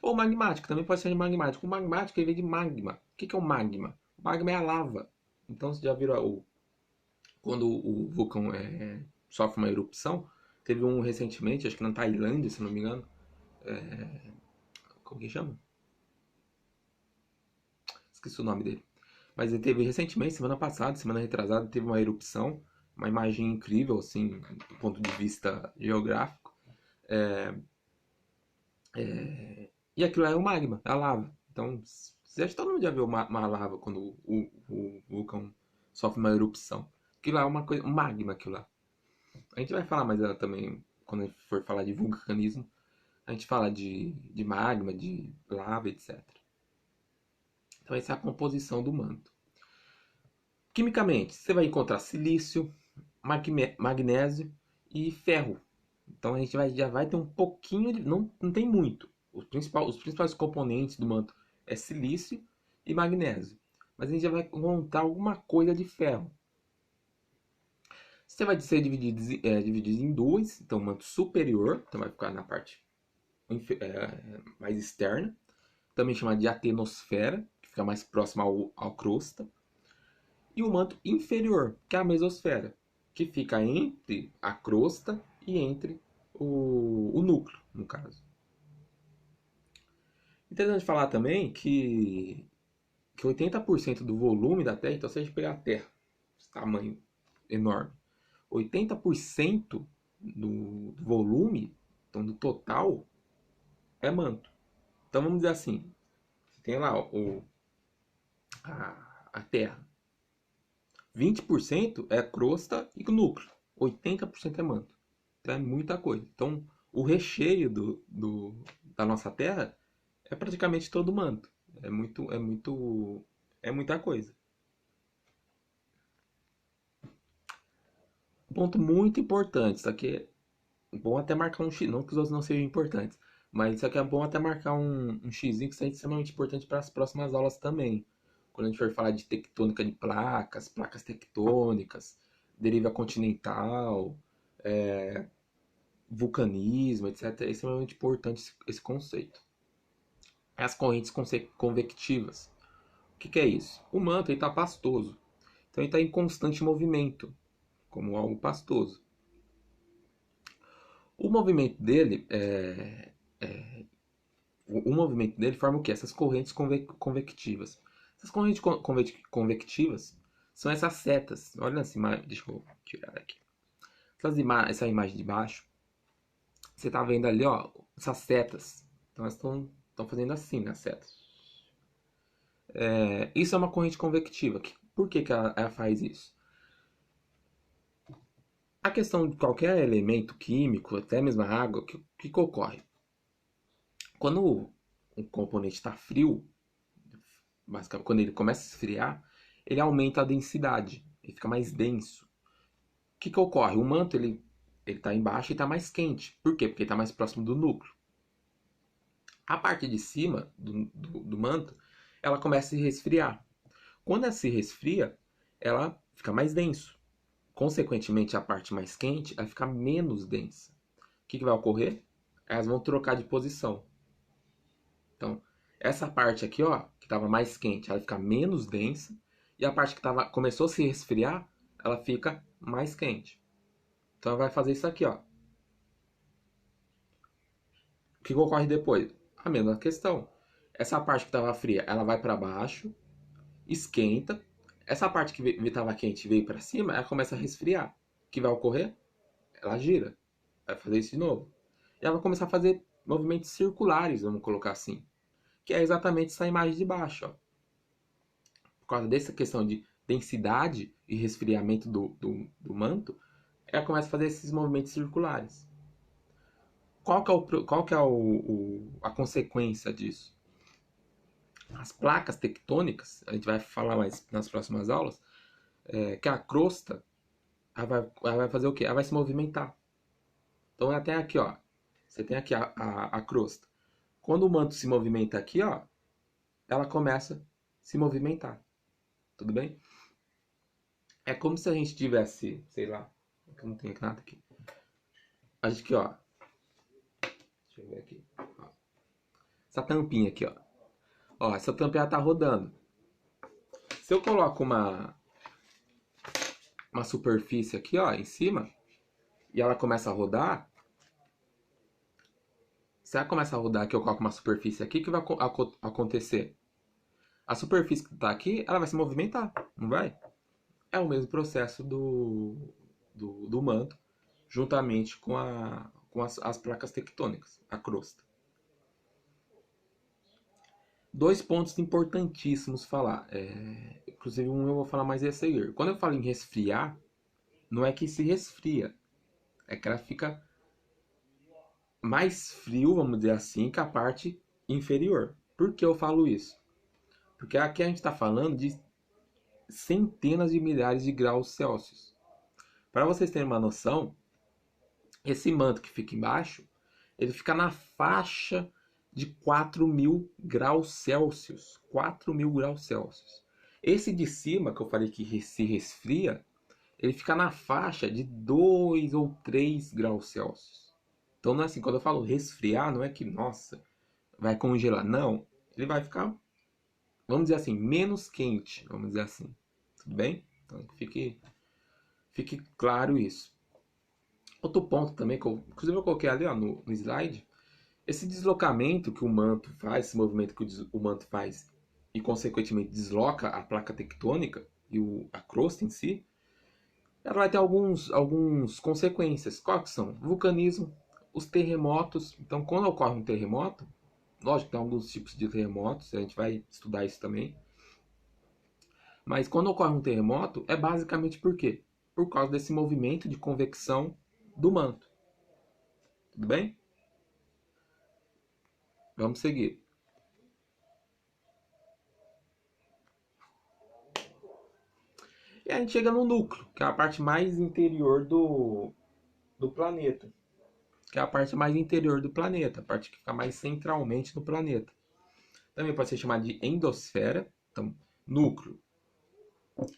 Ou magmático, também pode ser magmático. O magmático ele vem de magma. O que é o magma? O magma é a lava. Então, você já viram quando o vulcão sofre uma erupção? Teve um recentemente, acho que na Tailândia, se não me engano, Como que chama? Esqueci o nome dele. Mas ele teve recentemente, semana passada, semana retrasada, teve uma erupção, uma imagem incrível, assim, do ponto de vista geográfico. E aquilo é o magma, é a lava. Então, você acha que todo mundo já viu uma lava quando o vulcão sofre uma erupção. Aquilo lá é uma coisa, um magma aquilo lá. A gente vai falar mais também, quando a gente for falar de vulcanismo, a gente fala de magma, de lava, etc. Então, essa é a composição do manto. Quimicamente, você vai encontrar silício, magnésio e ferro. Então, a gente já vai ter um pouquinho de. Não tem muito. Os principais componentes do manto é silício e magnésio. Mas a gente já vai encontrar alguma coisa de ferro. Você vai ser dividido em duas. Então, o manto superior, então vai ficar na parte mais externa, também chamado de atenosfera, que fica mais próximo ao crosta, e o manto inferior, que é a mesosfera, que fica entre a crosta e entre o núcleo, no caso. Interessante falar também que 80% do volume da Terra, então se a gente pegar a Terra, esse tamanho enorme, 80% do volume, então do total, é manto. Então vamos dizer assim, você tem lá a Terra. 20% é crosta e núcleo. 80% é manto. Então é muita coisa. Então o recheio da nossa Terra é praticamente todo manto. É muita coisa. Um ponto muito importante, isso aqui é bom até marcar um X, não que os outros não sejam importantes, mas isso aqui é bom até marcar um X, que isso é extremamente importante para as próximas aulas também. Quando a gente for falar de tectônica de placas, placas tectônicas, deriva continental, vulcanismo, etc. É extremamente importante esse conceito. As correntes convectivas. O que é isso? O manto está pastoso, então ele está em constante movimento, como algo pastoso. O movimento dele o movimento dele forma o que? Essas correntes convectivas. Essas correntes convectivas são essas setas. Olha essa imagem, deixa eu tirar aqui. Essa imagem de baixo, você está vendo ali, ó, essas setas. Então elas estão fazendo assim, né, as setas. Isso é uma corrente convectiva. Por que ela faz isso? A questão de qualquer elemento químico, até mesmo a água, o que ocorre? Quando o componente está frio, basicamente, quando ele começa a esfriar, ele aumenta a densidade, ele fica mais denso. O que ocorre? O manto ele está embaixo e está mais quente. Por quê? Porque ele está mais próximo do núcleo. A parte de cima do manto, ela começa a se resfriar. Quando ela se resfria, ela fica mais denso. Consequentemente, a parte mais quente, ela fica menos densa. O que vai ocorrer? Elas vão trocar de posição. Então, essa parte aqui, ó, que estava mais quente, ela fica menos densa. E a parte que começou a se resfriar, ela fica mais quente. Então, ela vai fazer isso aqui, ó. O que ocorre depois? A mesma questão. Essa parte que estava fria, ela vai para baixo, esquenta. Essa parte que estava quente veio para cima, ela começa a resfriar. O que vai ocorrer? Ela gira. Vai fazer isso de novo. E ela vai começar a fazer movimentos circulares, vamos colocar assim. Que é exatamente essa imagem de baixo, ó. Por causa dessa questão de densidade e resfriamento do manto, ela começa a fazer esses movimentos circulares. Qual que é a consequência disso? As placas tectônicas, a gente vai falar mais nas próximas aulas, que a crosta ela vai fazer o quê? Ela vai se movimentar. Então até aqui, ó, você tem aqui a crosta. Quando o manto se movimenta aqui, ó, ela começa a se movimentar. Tudo bem? É como se a gente tivesse, sei lá, eu não tenho nada aqui. A gente aqui, ó. Deixa eu ver aqui. Ó. Essa tampinha aqui, ó. Ó, essa tampinha tá rodando. Se eu coloco uma superfície aqui, ó, em cima, e ela começa a rodar, Se ela começar a rodar aqui, eu coloco uma superfície aqui, o que vai acontecer? A superfície que está aqui, ela vai se movimentar, não vai? É o mesmo processo do manto, juntamente com as placas tectônicas, a crosta. Dois pontos importantíssimos falar. Inclusive, um eu vou falar mais a seguir. Quando eu falo em resfriar, não é que se resfria, é que ela fica mais frio, vamos dizer assim, que a parte inferior. Por que eu falo isso? Porque aqui a gente está falando de centenas de milhares de graus Celsius. Para vocês terem uma noção, esse manto que fica embaixo, ele fica na faixa de 4.000 graus Celsius. 4.000 graus Celsius. Esse de cima, que eu falei que se resfria, ele fica na faixa de 2 ou 3 graus Celsius. Então não é assim, quando eu falo resfriar, não é que, nossa, vai congelar. Não, ele vai ficar, vamos dizer assim, menos quente, vamos dizer assim. Tudo bem? Então fique claro isso. Outro ponto também, que inclusive eu coloquei ali ó, no slide, esse deslocamento que o manto faz, esse movimento que o manto faz e consequentemente desloca a placa tectônica e a crosta em si, ela vai ter alguns consequências. Quais são? Vulcanismo, os terremotos. Então, quando ocorre um terremoto, lógico que tem alguns tipos de terremotos, a gente vai estudar isso também. Mas quando ocorre um terremoto, é basicamente por quê? Por causa desse movimento de convecção do manto. Tudo bem? Vamos seguir. E a gente chega no núcleo, que é a parte mais interior do planeta. Que é a parte mais interior do planeta, a parte que fica mais centralmente no planeta. Também pode ser chamada de endosfera. Então, núcleo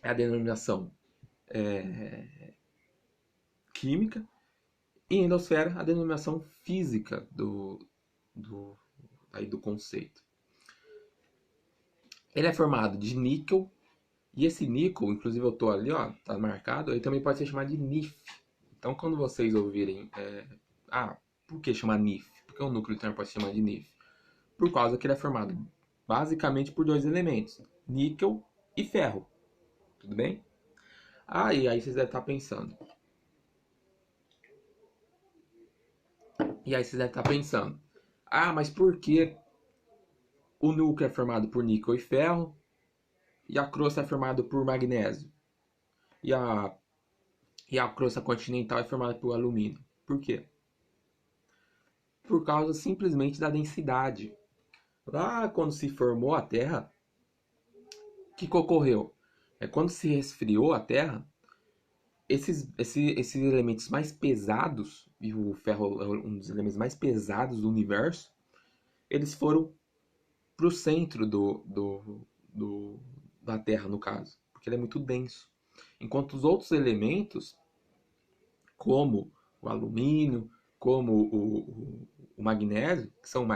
é a denominação química e endosfera a denominação física do conceito. Ele é formado de níquel e esse níquel, inclusive eu tô ali, ó, tá marcado, ele também pode ser chamado de NIF. Então, quando vocês ouvirem, por que chamar NIF? Por que o núcleo também pode ser chamado de NIF? Por causa que ele é formado basicamente por dois elementos, níquel e ferro. Tudo bem? E aí vocês devem estar pensando. Mas por que o núcleo é formado por níquel e ferro e a crosta é formada por magnésio? E a crosta continental é formada por alumínio. Por quê? Por causa simplesmente da densidade. Lá quando se formou a Terra, o que ocorreu? Quando se resfriou a Terra, esses elementos mais pesados, e o ferro é um dos elementos mais pesados do universo, eles foram para o centro da Terra, no caso, porque ele é muito denso. Enquanto os outros elementos, como o alumínio, como o magnésio, que são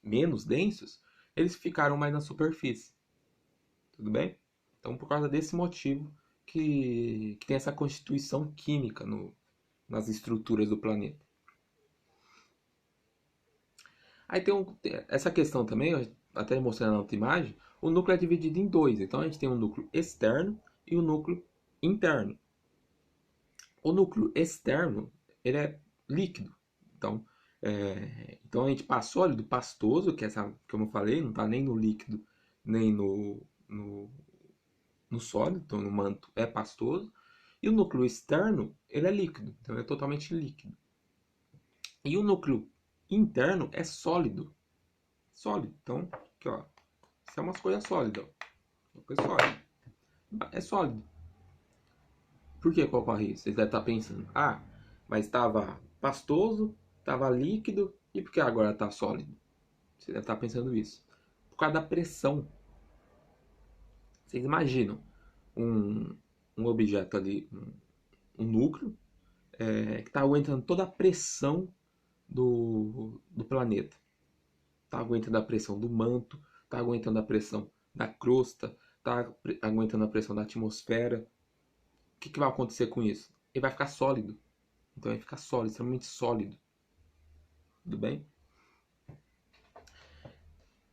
menos densos, eles ficaram mais na superfície. Tudo bem? Então, por causa desse motivo que tem essa constituição química nas estruturas do planeta. Aí tem essa questão também, até mostrando na outra imagem, o núcleo é dividido em dois. Então a gente tem um núcleo externo e um núcleo interno. O núcleo externo, ele é líquido. Então a gente passa sólido, pastoso, que é essa, como eu falei, não está nem no líquido, nem no sólido, então no manto é pastoso. E o núcleo externo, ele é líquido, então é totalmente líquido. E o núcleo interno é sólido. Sólido. Então, aqui ó, isso é uma coisa sólida. Uma coisa sólida. É sólido. Por que ocorre isso? Vocês devem estar pensando, mas estava pastoso, estava líquido, e por que agora está sólido? Você deve estar pensando isso. Por causa da pressão. Vocês imaginam um objeto ali, um núcleo, que está aguentando toda a pressão do planeta. Está aguentando a pressão do manto, está aguentando a pressão da crosta, está aguentando a pressão da atmosfera. O que vai acontecer com isso? Ele vai ficar sólido. Então ele vai ficar sólido, extremamente sólido. Tudo bem?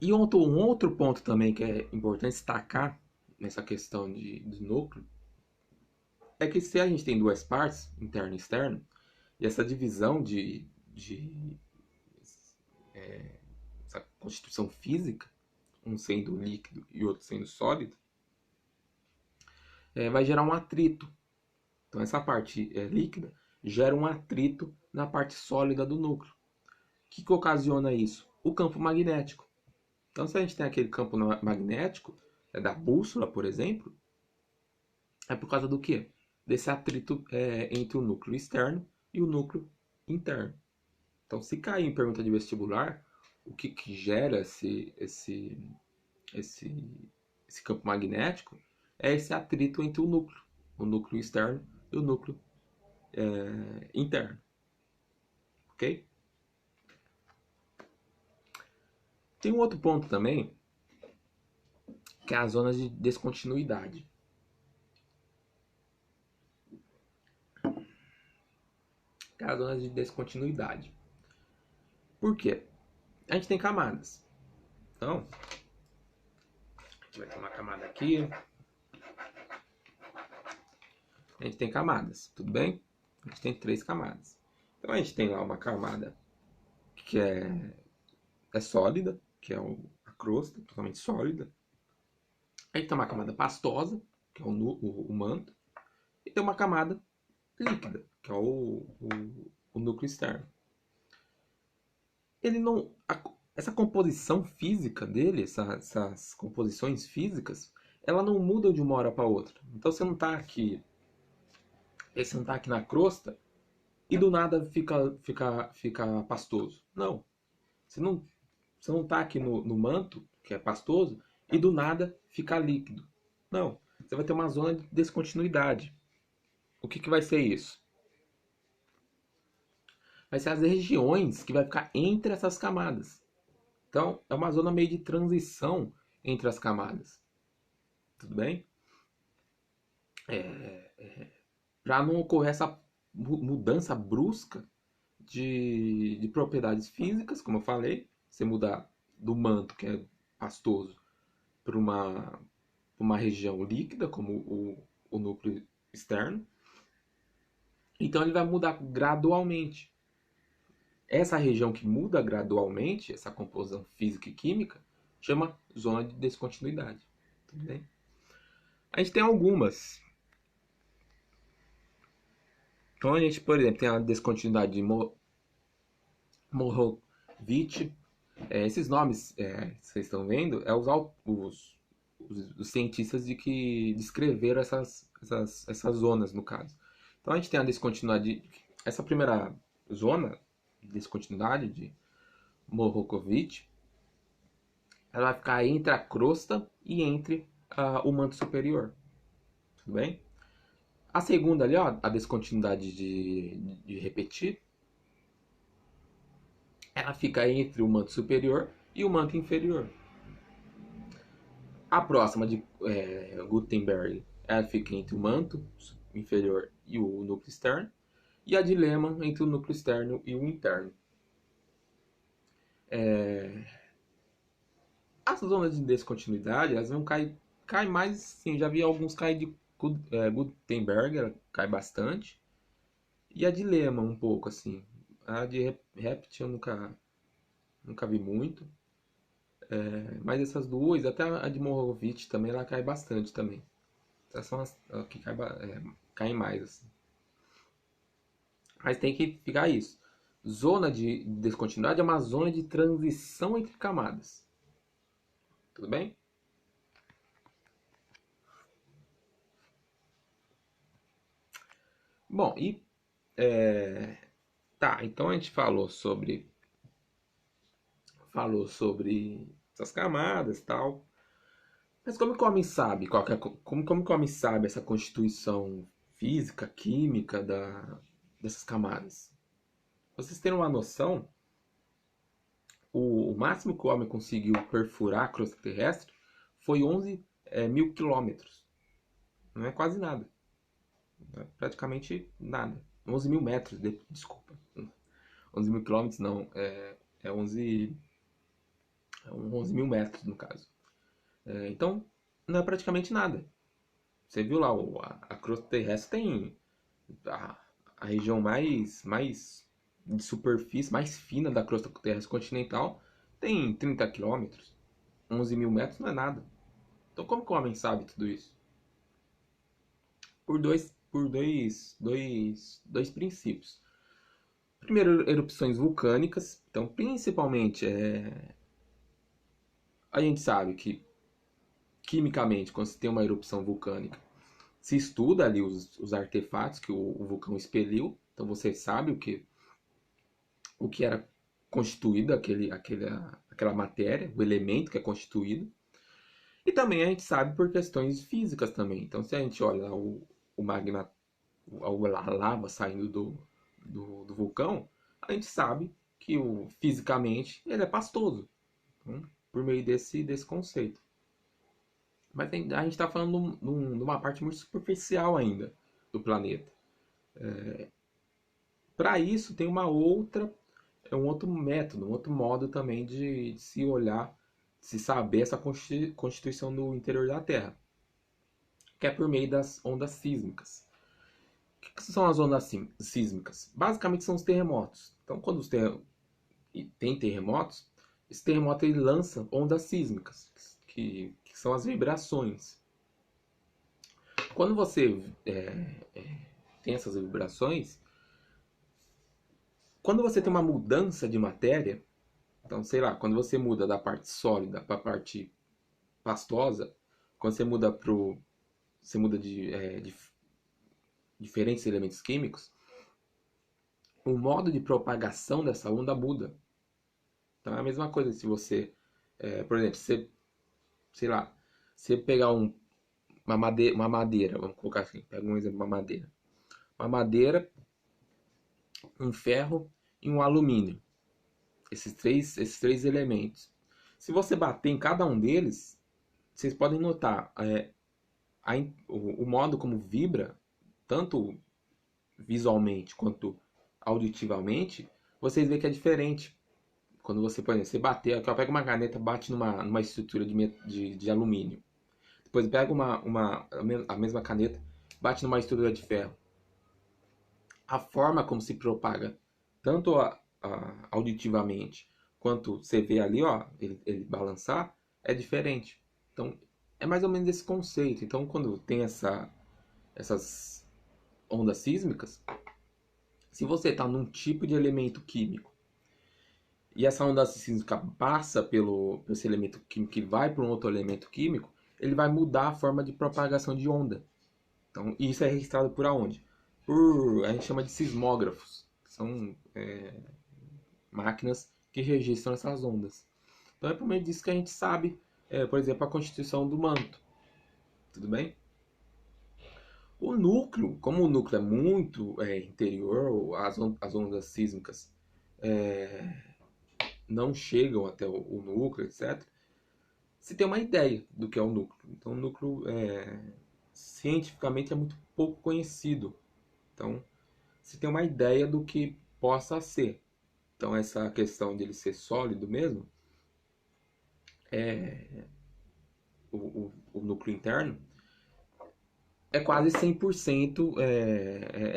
E um outro ponto também que é importante destacar nessa questão do núcleo é que se a gente tem duas partes, interno e externo, e essa divisão de essa constituição física, um sendo líquido e outro sendo sólido, vai gerar um atrito. Então essa parte líquida gera um atrito na parte sólida do núcleo. O que ocasiona isso? O campo magnético. Então se a gente tem aquele campo magnético, da bússola, por exemplo, é por causa do quê? Desse atrito entre o núcleo externo e o núcleo interno. Então, se cair em pergunta de vestibular, o que gera esse campo magnético é esse atrito entre o núcleo externo e o núcleo interno. Ok? Tem um outro ponto também, que é as zonas de descontinuidade. Por quê? A gente tem camadas. Então, a gente vai ter uma camada aqui. A gente tem camadas, tudo bem? A gente tem 3 camadas. Então a gente tem lá uma camada que é sólida, que é a crosta, totalmente sólida. A gente tem uma camada pastosa, que é o manto. E tem uma camada líquida, que é o núcleo externo. Ele não. Essa composição física dele, essas composições físicas, ela não muda de uma hora para outra. Então você não está aqui. Você não está aqui na crosta e do nada fica pastoso. Não. Você não está aqui no manto, que é pastoso, e do nada fica líquido. Não. Você vai ter uma zona de descontinuidade. O que vai ser isso? Vai ser as regiões que vai ficar entre essas camadas. Então, é uma zona meio de transição entre as camadas. Tudo bem? Para não ocorrer essa mudança brusca de propriedades físicas, como eu falei, você mudar do manto, que é pastoso, para uma região líquida, como o núcleo externo. Então ele vai mudar gradualmente. Essa região que muda gradualmente, essa composição física e química, chama zona de descontinuidade. Tudo bem? A gente tem algumas. Então a gente, por exemplo, tem a descontinuidade de Mohorovic. Esses nomes que vocês estão vendo é os cientistas que descreveram essas zonas, no caso. Então a gente tem a descontinuidade. Essa primeira zona de descontinuidade de Mohorovic, ela vai ficar entre a crosta e entre o manto superior. Tudo bem? A segunda ali, ó, a descontinuidade de repetir, ela fica entre o manto superior e o manto inferior. A próxima de Gutenberg, ela fica entre o manto inferior e o núcleo externo. E a de Lehmann entre o núcleo externo e o interno. As zonas de descontinuidade, elas vão cair mais, sim, já vi alguns cair de Gutenberg, ela cai bastante. E a de Lehmann um pouco, assim. A de Rept eu nunca vi muito. Mas essas duas, até a de Mohorovic também, ela cai bastante também. Essas são as que caem mais, assim. Mas tem que ficar isso. Zona de descontinuidade é uma zona de transição entre camadas. Tudo bem? Bom, tá, então a gente falou sobre essas camadas e tal. Mas como que o homem sabe como que o homem sabe essa constituição física, química dessas camadas? Pra vocês terem uma noção, o máximo que o homem conseguiu perfurar a crosta terrestre foi 11 mil quilômetros. Não é quase nada. Não é praticamente nada. 11 mil metros, desculpa. 11 mil quilômetros não. É 11 11 mil metros no caso. Então, não é praticamente nada. Você viu lá, a crosta terrestre tem a, a região mais de superfície, mais fina da crosta terrestre continental, tem 30 quilômetros. 11 mil metros não é nada. Então como que o homem sabe tudo isso? Por dois princípios. Primeiro, erupções vulcânicas. Então, principalmente, a gente sabe que, quimicamente, quando se tem uma erupção vulcânica, se estuda ali os artefatos que o vulcão expeliu. Então, você sabe o que era constituído aquela matéria, o elemento que é constituído. E também a gente sabe por questões físicas também. Então, se a gente olha o magma, a lava saindo do vulcão, a gente sabe que fisicamente ele é pastoso, então, por meio desse conceito. Mas a gente está falando de uma parte muito superficial ainda do planeta. Para isso tem um outro método, um outro modo também de se olhar, de se saber essa constituição do interior da Terra, que é por meio das ondas sísmicas. O que são as ondas sísmicas? Basicamente são os terremotos. Então, quando tem terremotos, esse terremoto ele lança ondas sísmicas, que são as vibrações. Quando você tem essas vibrações, quando você tem uma mudança de matéria, então, sei lá, quando você muda da parte sólida para a parte pastosa, quando você muda de diferentes elementos químicos, o modo de propagação dessa onda muda. Então é a mesma coisa se você, por exemplo, sei lá, você pegar uma madeira, vamos colocar assim, pega um exemplo, uma madeira, um ferro e um alumínio, esses três elementos. Se você bater em cada um deles, vocês podem notar o modo como vibra, tanto visualmente quanto auditivamente, vocês veem que é diferente. Quando você, por exemplo, você bater, aqui, ó, pega uma caneta, bate numa estrutura de alumínio. Depois pega a mesma caneta, bate numa estrutura de ferro. A forma como se propaga, tanto auditivamente, quanto você vê ali, ó, ele balançar, é diferente. Então, é mais ou menos esse conceito. Então, quando tem essas ondas sísmicas, se você está num tipo de elemento químico e essa onda sísmica passa por esse elemento químico e vai para um outro elemento químico, ele vai mudar a forma de propagação de onda. Então, isso é registrado por aonde? A gente chama de sismógrafos, que são máquinas que registram essas ondas. Então é por meio disso que a gente sabe, por exemplo, a constituição do manto. Tudo bem? O núcleo, como o núcleo é muito interior, as ondas sísmicas não chegam até o núcleo, etc. Se tem uma ideia do que é o núcleo. Então, o núcleo cientificamente é muito pouco conhecido. Então, se tem uma ideia do que possa ser. Então, essa questão de ele ser sólido mesmo, o núcleo interno, é quase 100%,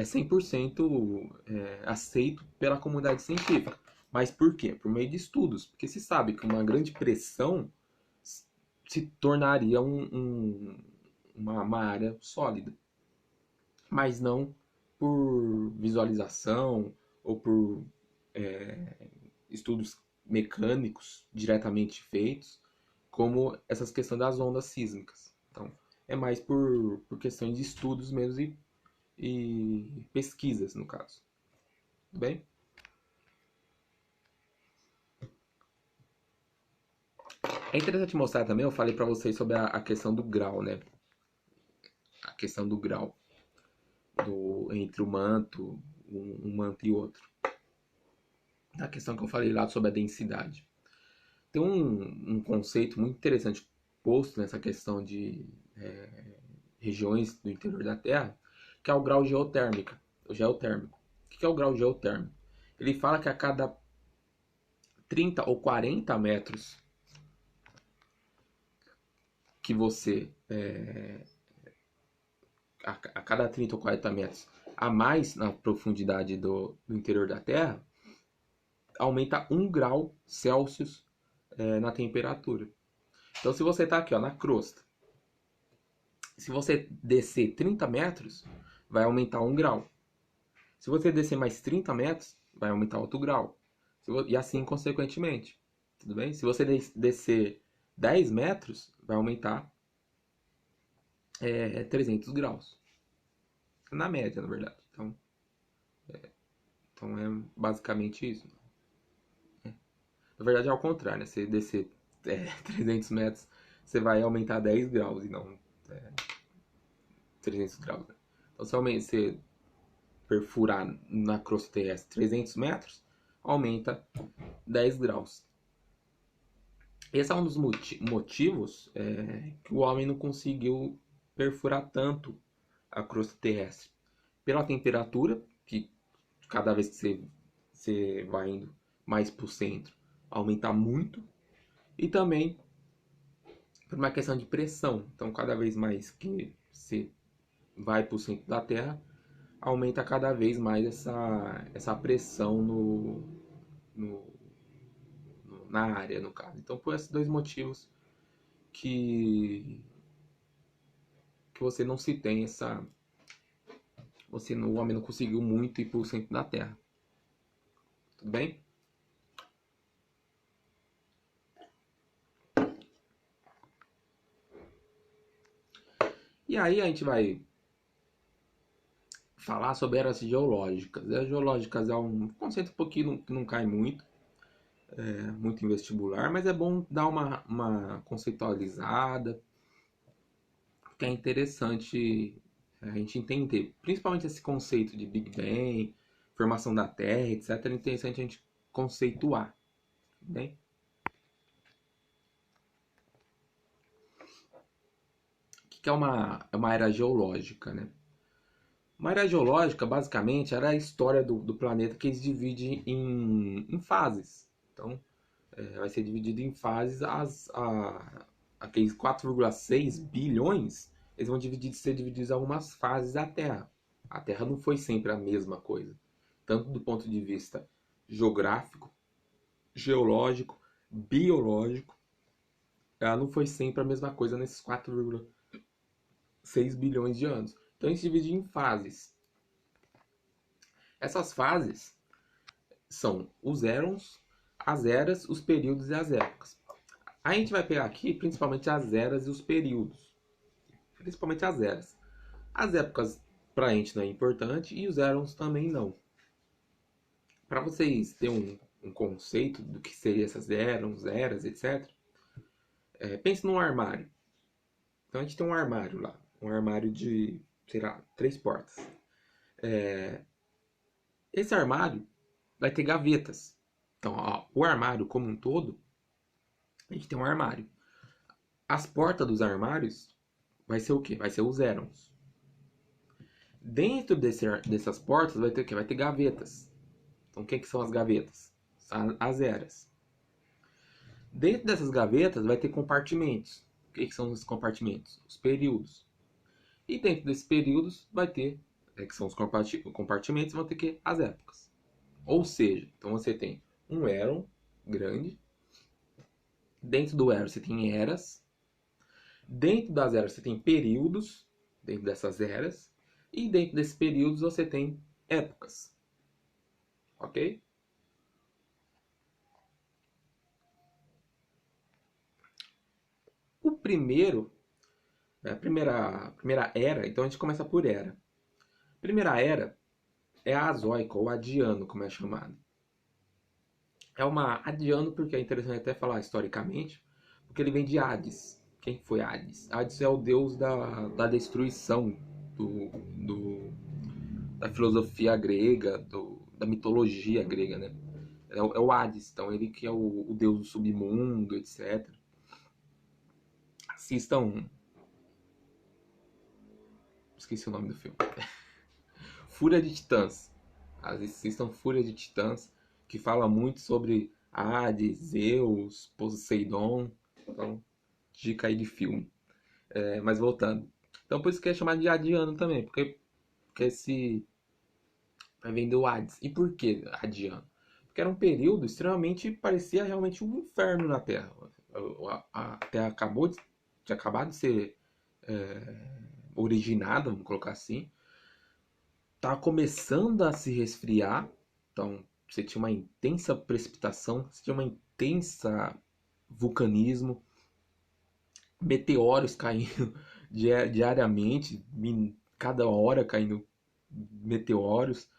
100% aceito pela comunidade científica. Mas por quê? Por meio de estudos. Porque se sabe que uma grande pressão se tornaria uma área sólida. Mas não por visualização ou por estudos mecânicos diretamente feitos, como essas questões das ondas sísmicas. Então, é mais por questões de estudos mesmo e pesquisas, no caso. Tudo bem? É interessante mostrar também, eu falei para vocês sobre a questão do grau, né? A questão do grau entre o manto, um manto e outro. A questão que eu falei lá sobre a densidade. Tem um conceito muito interessante posto nessa questão de regiões do interior da Terra, que é o grau geotérmico. O geotérmico. O que é o grau geotérmico? Ele fala que a cada 30 ou 40 metros que você, a cada 30 ou 40 metros a mais na profundidade do interior da Terra, aumenta 1 grau Celsius na temperatura. Então, se você está aqui ó, na crosta, se você descer 30 metros, vai aumentar 1 grau. Se você descer mais 30 metros, vai aumentar outro grau. E assim consequentemente. Tudo bem? Se você descer 10 metros, vai aumentar 300 graus. Na média, na verdade. Então é basicamente isso. Na verdade é ao contrário, né? Se descer 300 metros, você vai aumentar 10 graus e não 300 graus. Né? Então se você perfurar na crosta terrestre 300 metros, aumenta 10 graus. Esse é um dos motivos que o homem não conseguiu perfurar tanto a crosta terrestre. Pela temperatura, que cada vez que você vai indo mais para o centro, aumenta muito. E também por uma questão de pressão. Então, cada vez mais que você vai para o centro da Terra, aumenta cada vez mais essa pressão na área, no caso. Então, por esses dois motivos que você não se tem essa... o homem não conseguiu muito ir para o centro da Terra. Tudo bem? E aí a gente vai falar sobre eras geológicas. Eras geológicas é um conceito um pouquinho que não cai muito em vestibular, mas é bom dar uma conceitualizada, porque é interessante a gente entender, principalmente esse conceito de Big Bang, formação da Terra, etc. É interessante a gente conceituar, bem? O que é uma era geológica, né? Uma era geológica, basicamente, era a história do planeta que eles dividem em fases. Então, vai ser dividido em fases. Aqueles 4,6 bilhões, eles vão ser divididos em algumas fases da Terra. A Terra não foi sempre a mesma coisa. Tanto do ponto de vista geográfico, geológico, biológico. Ela não foi sempre a mesma coisa nesses 4,6 bilhões de anos. Então, a gente divide em fases. Essas fases são os érons, as eras, os períodos e as épocas. A gente vai pegar aqui principalmente as eras e os períodos. Principalmente as eras. As épocas para a gente não é importante e os érons também não. Para vocês terem um conceito do que seriam essas érons, eras, etc. Pense num armário. Então a gente tem um armário lá. Um armário de, sei lá, 3 portas. Esse armário vai ter gavetas. Então, ó, o armário como um todo, a gente tem um armário. As portas dos armários vai ser o quê? Vai ser os érons. Dentro dessas portas vai ter o quê? Vai ter gavetas. Então, o que são as gavetas? As eras. Dentro dessas gavetas vai ter compartimentos. O que são os compartimentos? Os períodos. E dentro desses períodos vai ter, que são os compartimentos, vão ter que as épocas. Ou seja, então você tem um éron grande. Dentro do éron você tem eras. Dentro das eras você tem períodos. Dentro dessas eras. E dentro desses períodos você tem épocas. Ok? O primeiro, a primeira era, então a gente começa por era. A primeira era é a azoica, ou adiano, como é chamado. É uma adiano porque é interessante até falar historicamente, porque ele vem de Hades. Quem foi Hades? Hades é o deus da destruição da filosofia grega, da mitologia grega, né? É o Hades, então ele que é o deus do submundo, etc. Assistam. Esqueci o nome do filme. Fúria de Titãs. Assistam Fúria de Titãs, que fala muito sobre Hades, Zeus, Poseidon. Então, dica aí de filme. Mas voltando. Então por isso que é chamado de Adiano também, porque esse vai vem do Hades. E por que Adiano? Porque era um período extremamente, parecia realmente um inferno na Terra. A Terra tinha acabado de ser originada, vamos colocar assim. Tá começando a se resfriar, então você tinha uma intensa precipitação, você tinha uma intensa vulcanismo, meteoros caindo diariamente, cada hora caindo meteoros.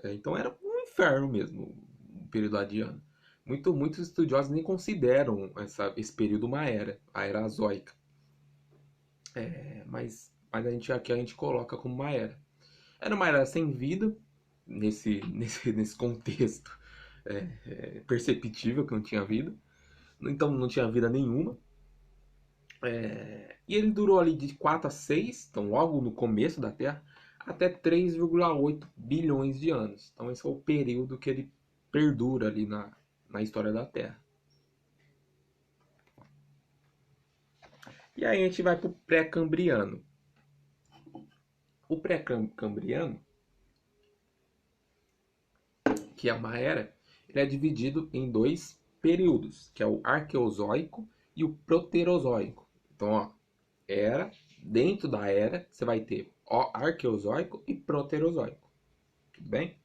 Então era um inferno mesmo, o período adiano. Muitos estudiosos nem consideram esse período uma era, a era azoica. Mas aqui a gente coloca como uma era. Era uma era sem vida, nesse contexto perceptível que não tinha vida. Então não tinha vida nenhuma. E ele durou ali de 4 a 6, então logo no começo da Terra, até 3,8 bilhões de anos. Então esse é o período que ele perdura ali na história da Terra. E aí a gente vai para o pré-cambriano. O pré-cambriano, que é uma era, ele é dividido em dois períodos, que é o Arqueozoico e o Proterozoico. Então, ó, dentro da era, você vai ter Arqueozoico e Proterozoico. Tudo bem?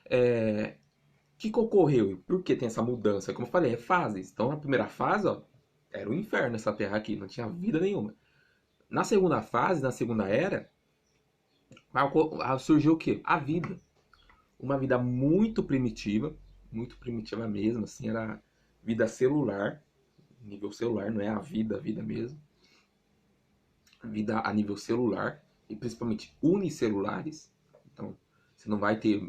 O que ocorreu? Por que tem essa mudança? Como eu falei, é fases. Então, na primeira fase, ó, era um inferno essa terra aqui, não tinha vida nenhuma. Na segunda fase, na segunda era, surgiu o quê? A vida. Uma vida muito primitiva mesmo, assim, era vida celular, nível celular, não é a vida mesmo. Vida a nível celular, e principalmente unicelulares. Então, você não vai ter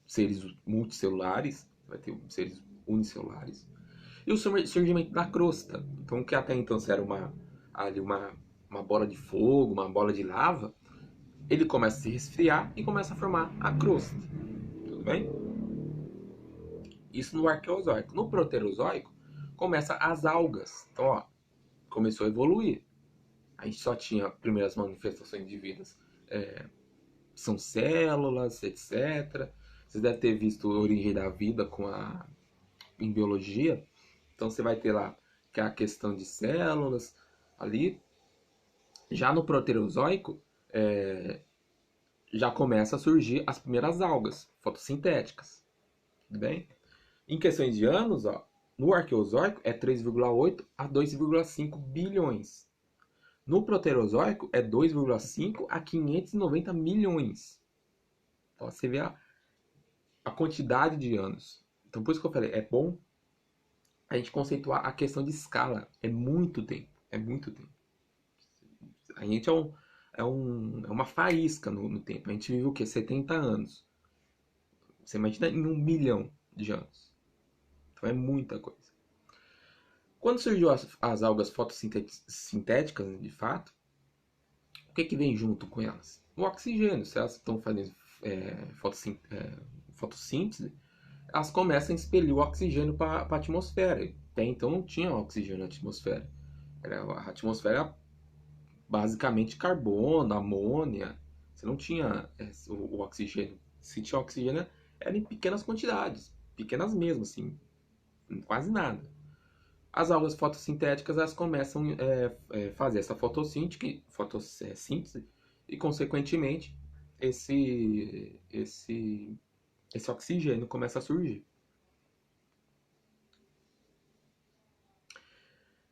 seres multicelulares, vai ter seres unicelulares. E o surgimento da crosta. Então, que até então era ali uma bola de fogo, uma bola de lava, ele começa a se resfriar e começa a formar a crosta. Tudo bem? Isso no Arqueozoico. No Proterozoico, começa as algas. Então, ó, começou a evoluir. A gente só tinha primeiras manifestações de vidas. São células, etc. Vocês devem ter visto a origem da vida em biologia. Então você vai ter lá que é a questão de células ali. Já no Proterozoico, já começa a surgir as primeiras algas fotossintéticas. Tudo bem? Em questões de anos, ó, no Arqueozoico é 3,8 a 2,5 bilhões. No Proterozoico é 2,5 a 590 milhões. Então, você vê a quantidade de anos. Então, por isso que eu falei, é bom a gente conceituar a questão de escala. É muito tempo. É muito tempo. A gente é uma faísca no tempo. A gente vive o quê? 70 anos. Você imagina em 1 milhão de anos. Então é muita coisa. Quando surgiu as algas fotossintéticas, de fato, o que vem junto com elas? O oxigênio. Se elas estão fazendo fotossíntese, elas começam a expelir o oxigênio para a atmosfera. Até então não tinha oxigênio na atmosfera. A atmosfera basicamente carbono, amônia. Você não tinha o oxigênio. Se tinha oxigênio, era em pequenas quantidades. Pequenas mesmo, assim. Quase nada. As algas fotossintéticas elas começam a fazer essa fotossíntese e, consequentemente, esse oxigênio começa a surgir.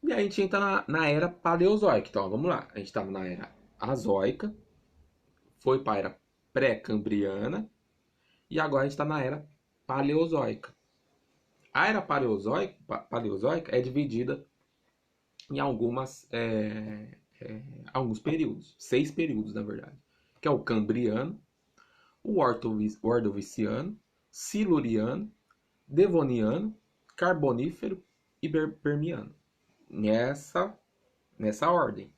E aí a gente entra na era paleozoica. Então, vamos lá. A gente estava na era azoica, foi para a era pré-cambriana e agora a gente está na era paleozoica. A era paleozoica é dividida em alguns períodos, 6 períodos na verdade, que é o cambriano, o ordoviciano, siluriano, devoniano, carbonífero e permiano. Nessa ordem.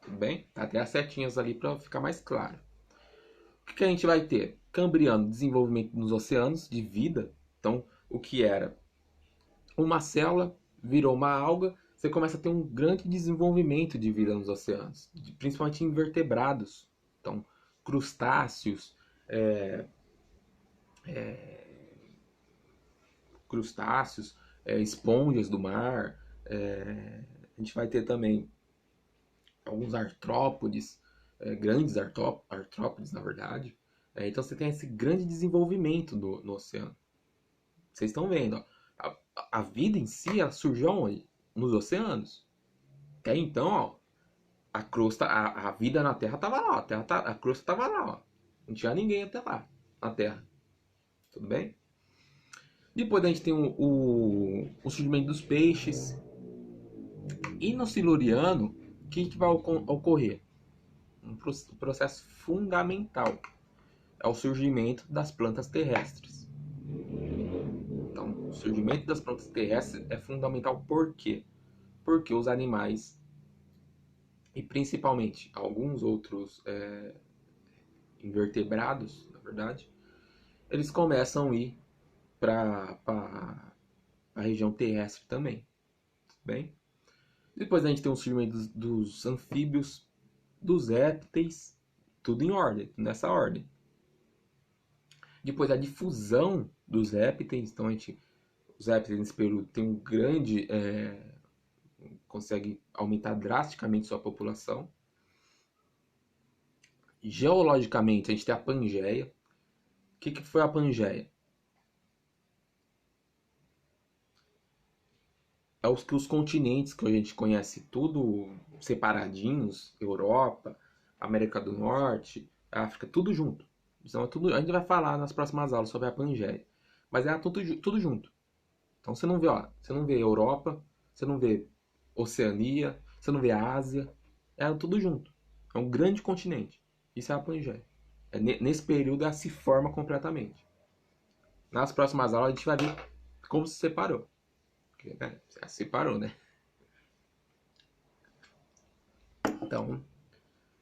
Tudo bem? Tá até as setinhas ali para ficar mais claro. O que a gente vai ter? Cambriano, desenvolvimento nos oceanos de vida. Então, o que era uma célula virou uma alga, você começa a ter um grande desenvolvimento de vida nos oceanos, principalmente invertebrados. Então, crustáceos, é, crustáceos, esponjas do mar. A gente vai ter também alguns artrópodes, grandes artrópodes, na verdade. Então você tem esse grande desenvolvimento no oceano. Vocês estão vendo, ó, a vida em si ela surgiu onde? Nos oceanos. Até então, ó, a crosta, a vida na Terra estava lá, a crosta estava lá, ó. Não tinha ninguém até lá na Terra. Tudo bem? Depois a gente tem o surgimento dos peixes. E no Siluriano, o que vai ocorrer? Um processo fundamental é o surgimento das plantas terrestres. Então, o surgimento das plantas terrestres é fundamental por quê? Porque os animais, e principalmente alguns outros invertebrados, na verdade, eles começam a ir para a região terrestre também. Tudo bem? Depois a gente tem o surgimento dos anfíbios, dos répteis, tudo em ordem, nessa ordem. Depois a difusão dos répteis, então os répteis nesse período têm um grande, consegue aumentar drasticamente sua população. Geologicamente a gente tem a Pangeia. O que foi a Pangeia? É os continentes que a gente conhece tudo separadinhos, Europa, América do Norte, África, tudo junto. Então, a gente vai falar nas próximas aulas sobre a Pangeia. Mas é tudo junto. Então você não vê, ó, você não vê Europa, você não vê Oceania, você não vê Ásia, é tudo junto. É um grande continente. Isso é a Pangeia. Nesse período ela se forma completamente. Nas próximas aulas a gente vai ver como se separou. Porque, se separou, né? Então,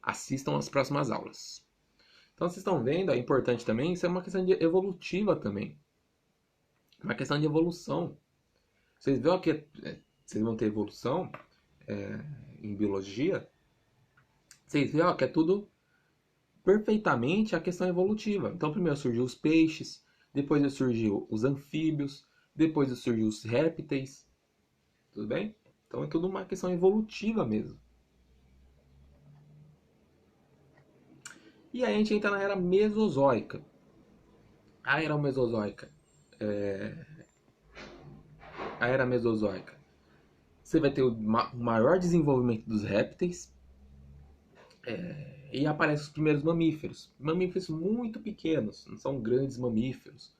assistam as próximas aulas. Então vocês estão vendo, é importante também, isso é uma questão evolutiva também. Uma questão de evolução. Vocês viram que vocês vão ter evolução em biologia? Vocês viram que é tudo perfeitamente a questão evolutiva. Então primeiro surgiu os peixes, depois surgiu os anfíbios, depois surgiu os répteis. Tudo bem? Então é tudo uma questão evolutiva mesmo. E aí a gente entra na era mesozoica. A era mesozoica. A era mesozoica. Você vai ter o maior desenvolvimento dos répteis. E aparecem os primeiros mamíferos. Mamíferos muito pequenos, não são grandes mamíferos.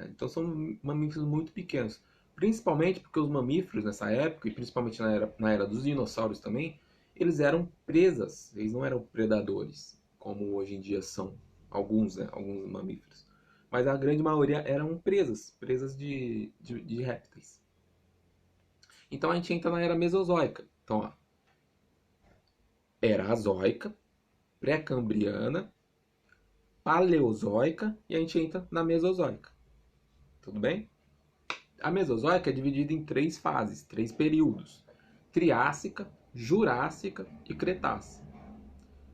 Então são mamíferos muito pequenos. Principalmente porque os mamíferos nessa época, e principalmente na era dos dinossauros também, eles eram presas, eles não eram predadores, como hoje em dia são alguns, né, alguns mamíferos. Mas a grande maioria eram presas de répteis. Então a gente entra na era mesozoica. Então, ó, era azoica, pré-cambriana, paleozoica e a gente entra na mesozoica. Tudo bem? A mesozoica é dividida em 3 fases, 3 períodos: Triássica, Jurássica e Cretácica.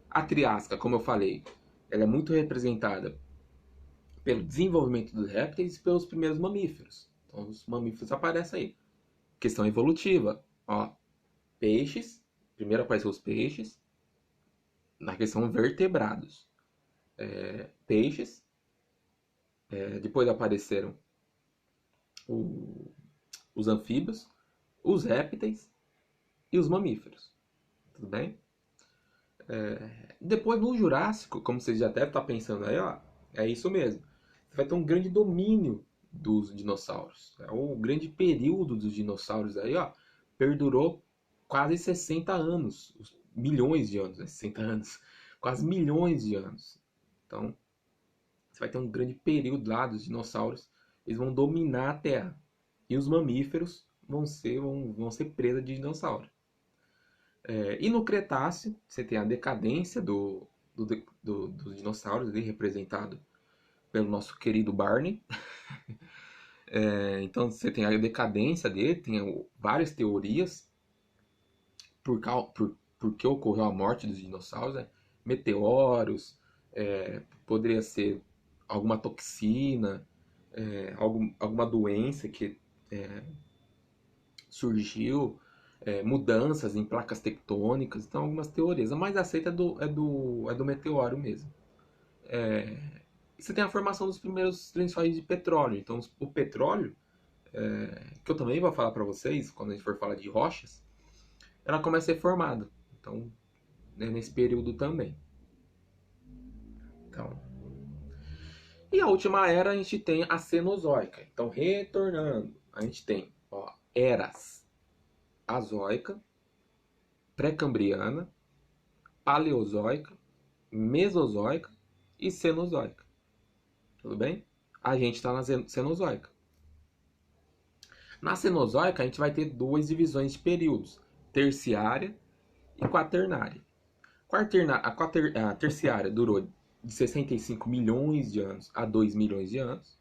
A Triássica, como eu falei, ela é muito representada pelo desenvolvimento dos répteis e pelos primeiros mamíferos. Então os mamíferos aparecem aí. Questão evolutiva, ó, peixes, primeiro apareceu os peixes, na questão vertebrados. Peixes, depois apareceram os anfíbios, os répteis e os mamíferos. Tudo bem? Depois no Jurássico, como vocês já devem estar pensando aí, ó, é isso mesmo. Você vai ter um grande domínio dos dinossauros. O grande período dos dinossauros aí, ó, perdurou quase 60 anos. Milhões de anos, né? 60 anos. Quase milhões de anos. Então, você vai ter um grande período lá dos dinossauros. Eles vão dominar a Terra. E os mamíferos vão ser presa de dinossauro. E no Cretáceo, você tem a decadência dos dinossauros, ali, representado pelo nosso querido Barney. Então você tem a decadência dele, tem várias teorias por que ocorreu a morte dos dinossauros, né? Meteoros, poderia ser alguma toxina, alguma doença que surgiu, mudanças em placas tectônicas, então algumas teorias. A mais aceita é do meteoro mesmo. E você tem a formação dos primeiros lençóis de petróleo. Então o petróleo, que eu também vou falar para vocês, quando a gente for falar de rochas, ela começa a ser formada. Então, nesse período também. Então, e a última era a gente tem a Cenozoica. Então, retornando, a gente tem eras azoica, pré-cambriana, paleozoica, mesozoica e cenozoica. Tudo bem? A gente está na cenozoica. Na cenozoica, a gente vai ter duas divisões de períodos: terciária e quaternária. A terciária durou de 65 milhões de anos a 2 milhões de anos.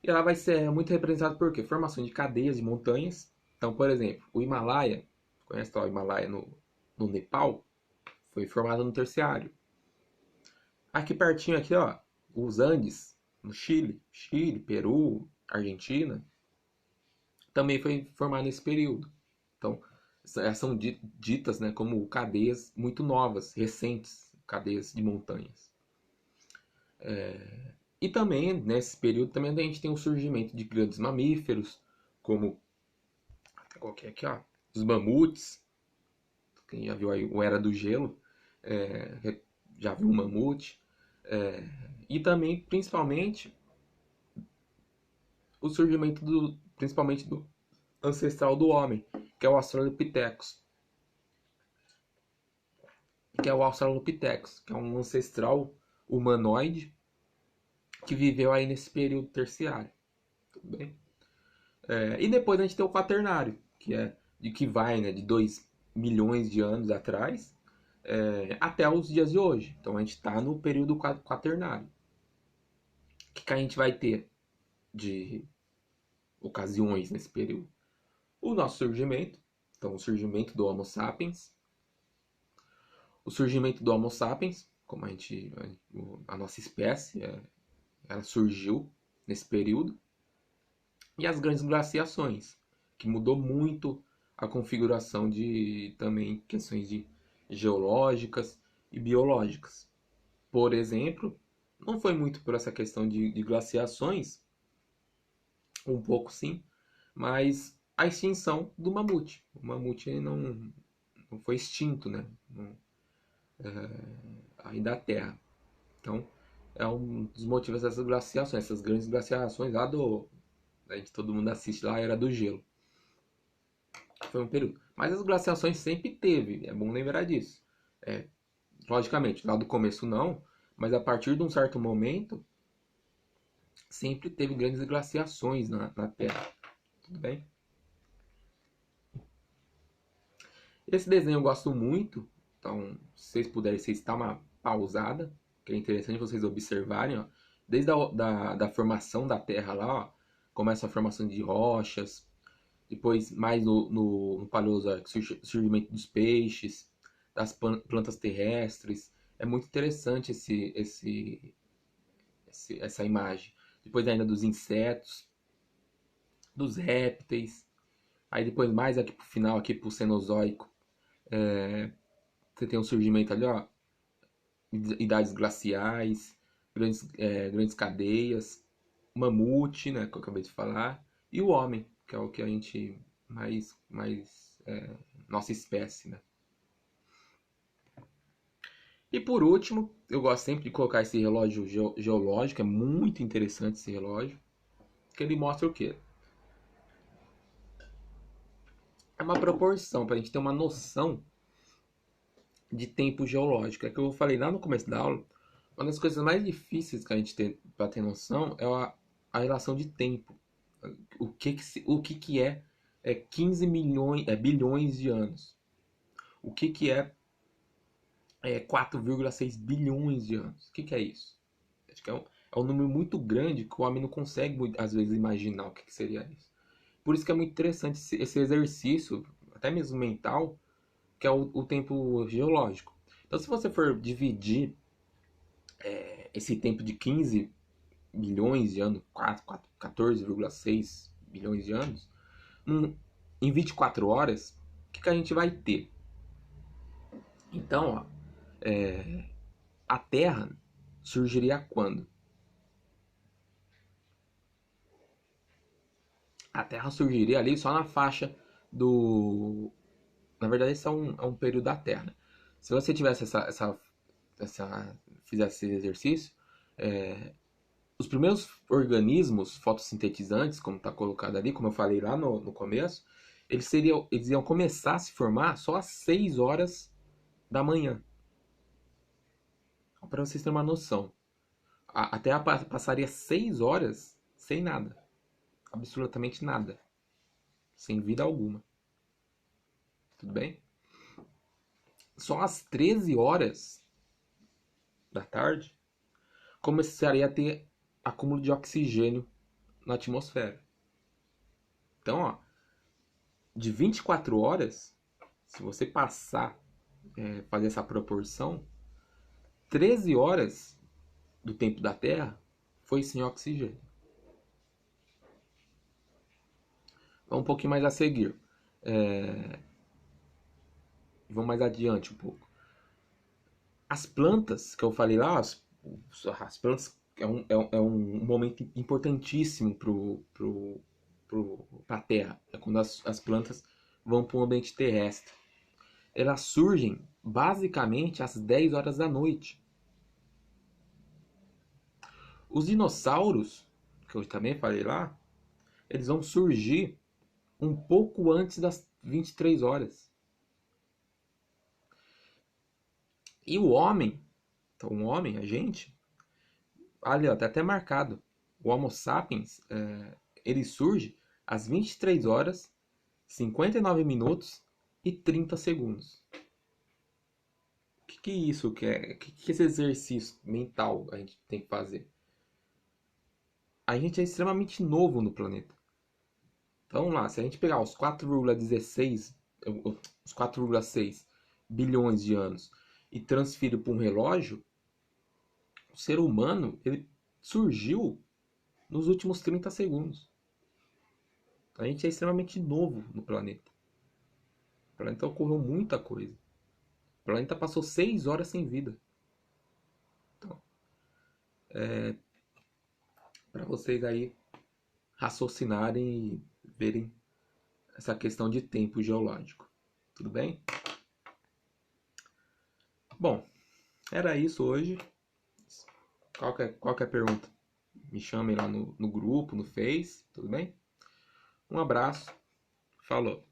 E ela vai ser muito representada por quê? Formação de cadeias de montanhas. Então, por exemplo, o Himalaia, conhece o Himalaia no Nepal? Foi formado no terciário. Aqui pertinho, aqui, ó, os Andes, no Chile, Peru, Argentina, também foi formado nesse período. Então, são ditas, né, como cadeias muito novas, recentes, cadeias de montanhas. E também, nesse período, também a gente tem o surgimento de grandes mamíferos, como, qualquer aqui, ó, os mamutes. Quem já viu aí o Era do Gelo, já viu um mamute. E também, principalmente, o surgimento principalmente do ancestral do homem, que é o Australopithecus. Que é um ancestral humanoide que viveu aí nesse período terciário. Tudo bem? E depois a gente tem o quaternário, que vai, né, de 2 milhões de anos atrás até os dias de hoje. Então a gente está no período quaternário. O que a gente vai ter de ocasiões nesse período? O nosso surgimento, então o surgimento do Homo sapiens, como a nossa espécie, ela surgiu nesse período, e as grandes glaciações, que mudou muito a configuração de também questões de geológicas e biológicas. Por exemplo, não foi muito por essa questão de glaciações, um pouco sim, mas a extinção do mamute. O mamute não foi extinto, né? Aí da Terra. Então, é um dos motivos dessas glaciações, essas grandes glaciações lá todo mundo assiste lá, Era do Gelo. Foi um período. Mas as glaciações sempre teve, é bom lembrar disso. Logicamente, lá do começo não, mas a partir de um certo momento, sempre teve grandes glaciações na Terra. Tudo bem? Esse desenho eu gosto muito, então, se vocês puderem, vocês dá uma pausada, que é interessante vocês observarem, ó. Desde da formação da Terra lá, ó, começa a formação de rochas, depois mais no Paleozoico, surgimento dos peixes, das plantas terrestres. É muito interessante essa imagem. Depois ainda dos insetos, dos répteis. Aí depois mais aqui pro final, aqui pro Cenozoico, você tem um surgimento ali, ó, idades glaciais, grandes cadeias, mamute, né, que eu acabei de falar, e o homem, que é o que a gente mais nossa espécie, né. E por último, eu gosto sempre de colocar esse relógio geológico, é muito interessante esse relógio, que ele mostra o quê? É uma proporção, para a gente ter uma noção de tempo geológico. É que eu falei lá no começo da aula, uma das coisas mais difíceis que a gente tem para ter noção é a relação de tempo. O que é 15 bilhões de anos? O que é 4,6 bilhões de anos? O que é isso? Acho que é um número muito grande que o homem não consegue, às vezes, imaginar o que seria isso. Por isso que é muito interessante esse exercício, até mesmo mental, que é o tempo geológico. Então, se você for dividir esse tempo de 15 bilhões de anos, 14,6 bilhões de anos, em 24 horas, o que a gente vai ter? Então, ó, a Terra surgiria quando? A Terra surgiria ali só na faixa do. Na verdade, esse é um período da Terra, né? Se você tivesse fizesse esse exercício, os primeiros organismos fotossintetizantes, como está colocado ali, como eu falei lá no começo, eles iam começar a se formar só às 6 horas da manhã. Para vocês terem uma noção. A Terra passaria 6 horas sem nada. Absolutamente nada. Sem vida alguma. Tudo bem? Só às 13 horas da tarde começaria a ter acúmulo de oxigênio na atmosfera. Então, ó, de 24 horas, se você passar, fazer essa proporção, 13 horas do tempo da Terra foi sem oxigênio. Vamos um pouquinho mais a seguir. Vamos mais adiante um pouco. As plantas que eu falei lá, as plantas é um momento importantíssimo para a Terra. É quando as plantas vão para o ambiente terrestre. Elas surgem basicamente às 10 horas da noite. Os dinossauros, que eu também falei lá, eles vão surgir um pouco antes das 23 horas. E o homem, então o homem, a gente, ali ó, tá até marcado. O Homo sapiens, ele surge às 23 horas, 59 minutos e 30 segundos. O que isso quer? O que esse exercício mental a gente tem que fazer? A gente é extremamente novo no planeta. Então lá, se a gente pegar os 4,16, os 4,6 bilhões de anos e transferir para um relógio, o ser humano ele surgiu nos últimos 30 segundos. A gente é extremamente novo no planeta. O planeta ocorreu muita coisa. O planeta passou 6 horas sem vida. Então, para vocês aí raciocinarem e verem essa questão de tempo geológico. Tudo bem? Bom, era isso hoje. Qualquer pergunta, me chamem lá no grupo, no Face, tudo bem? Um abraço, falou!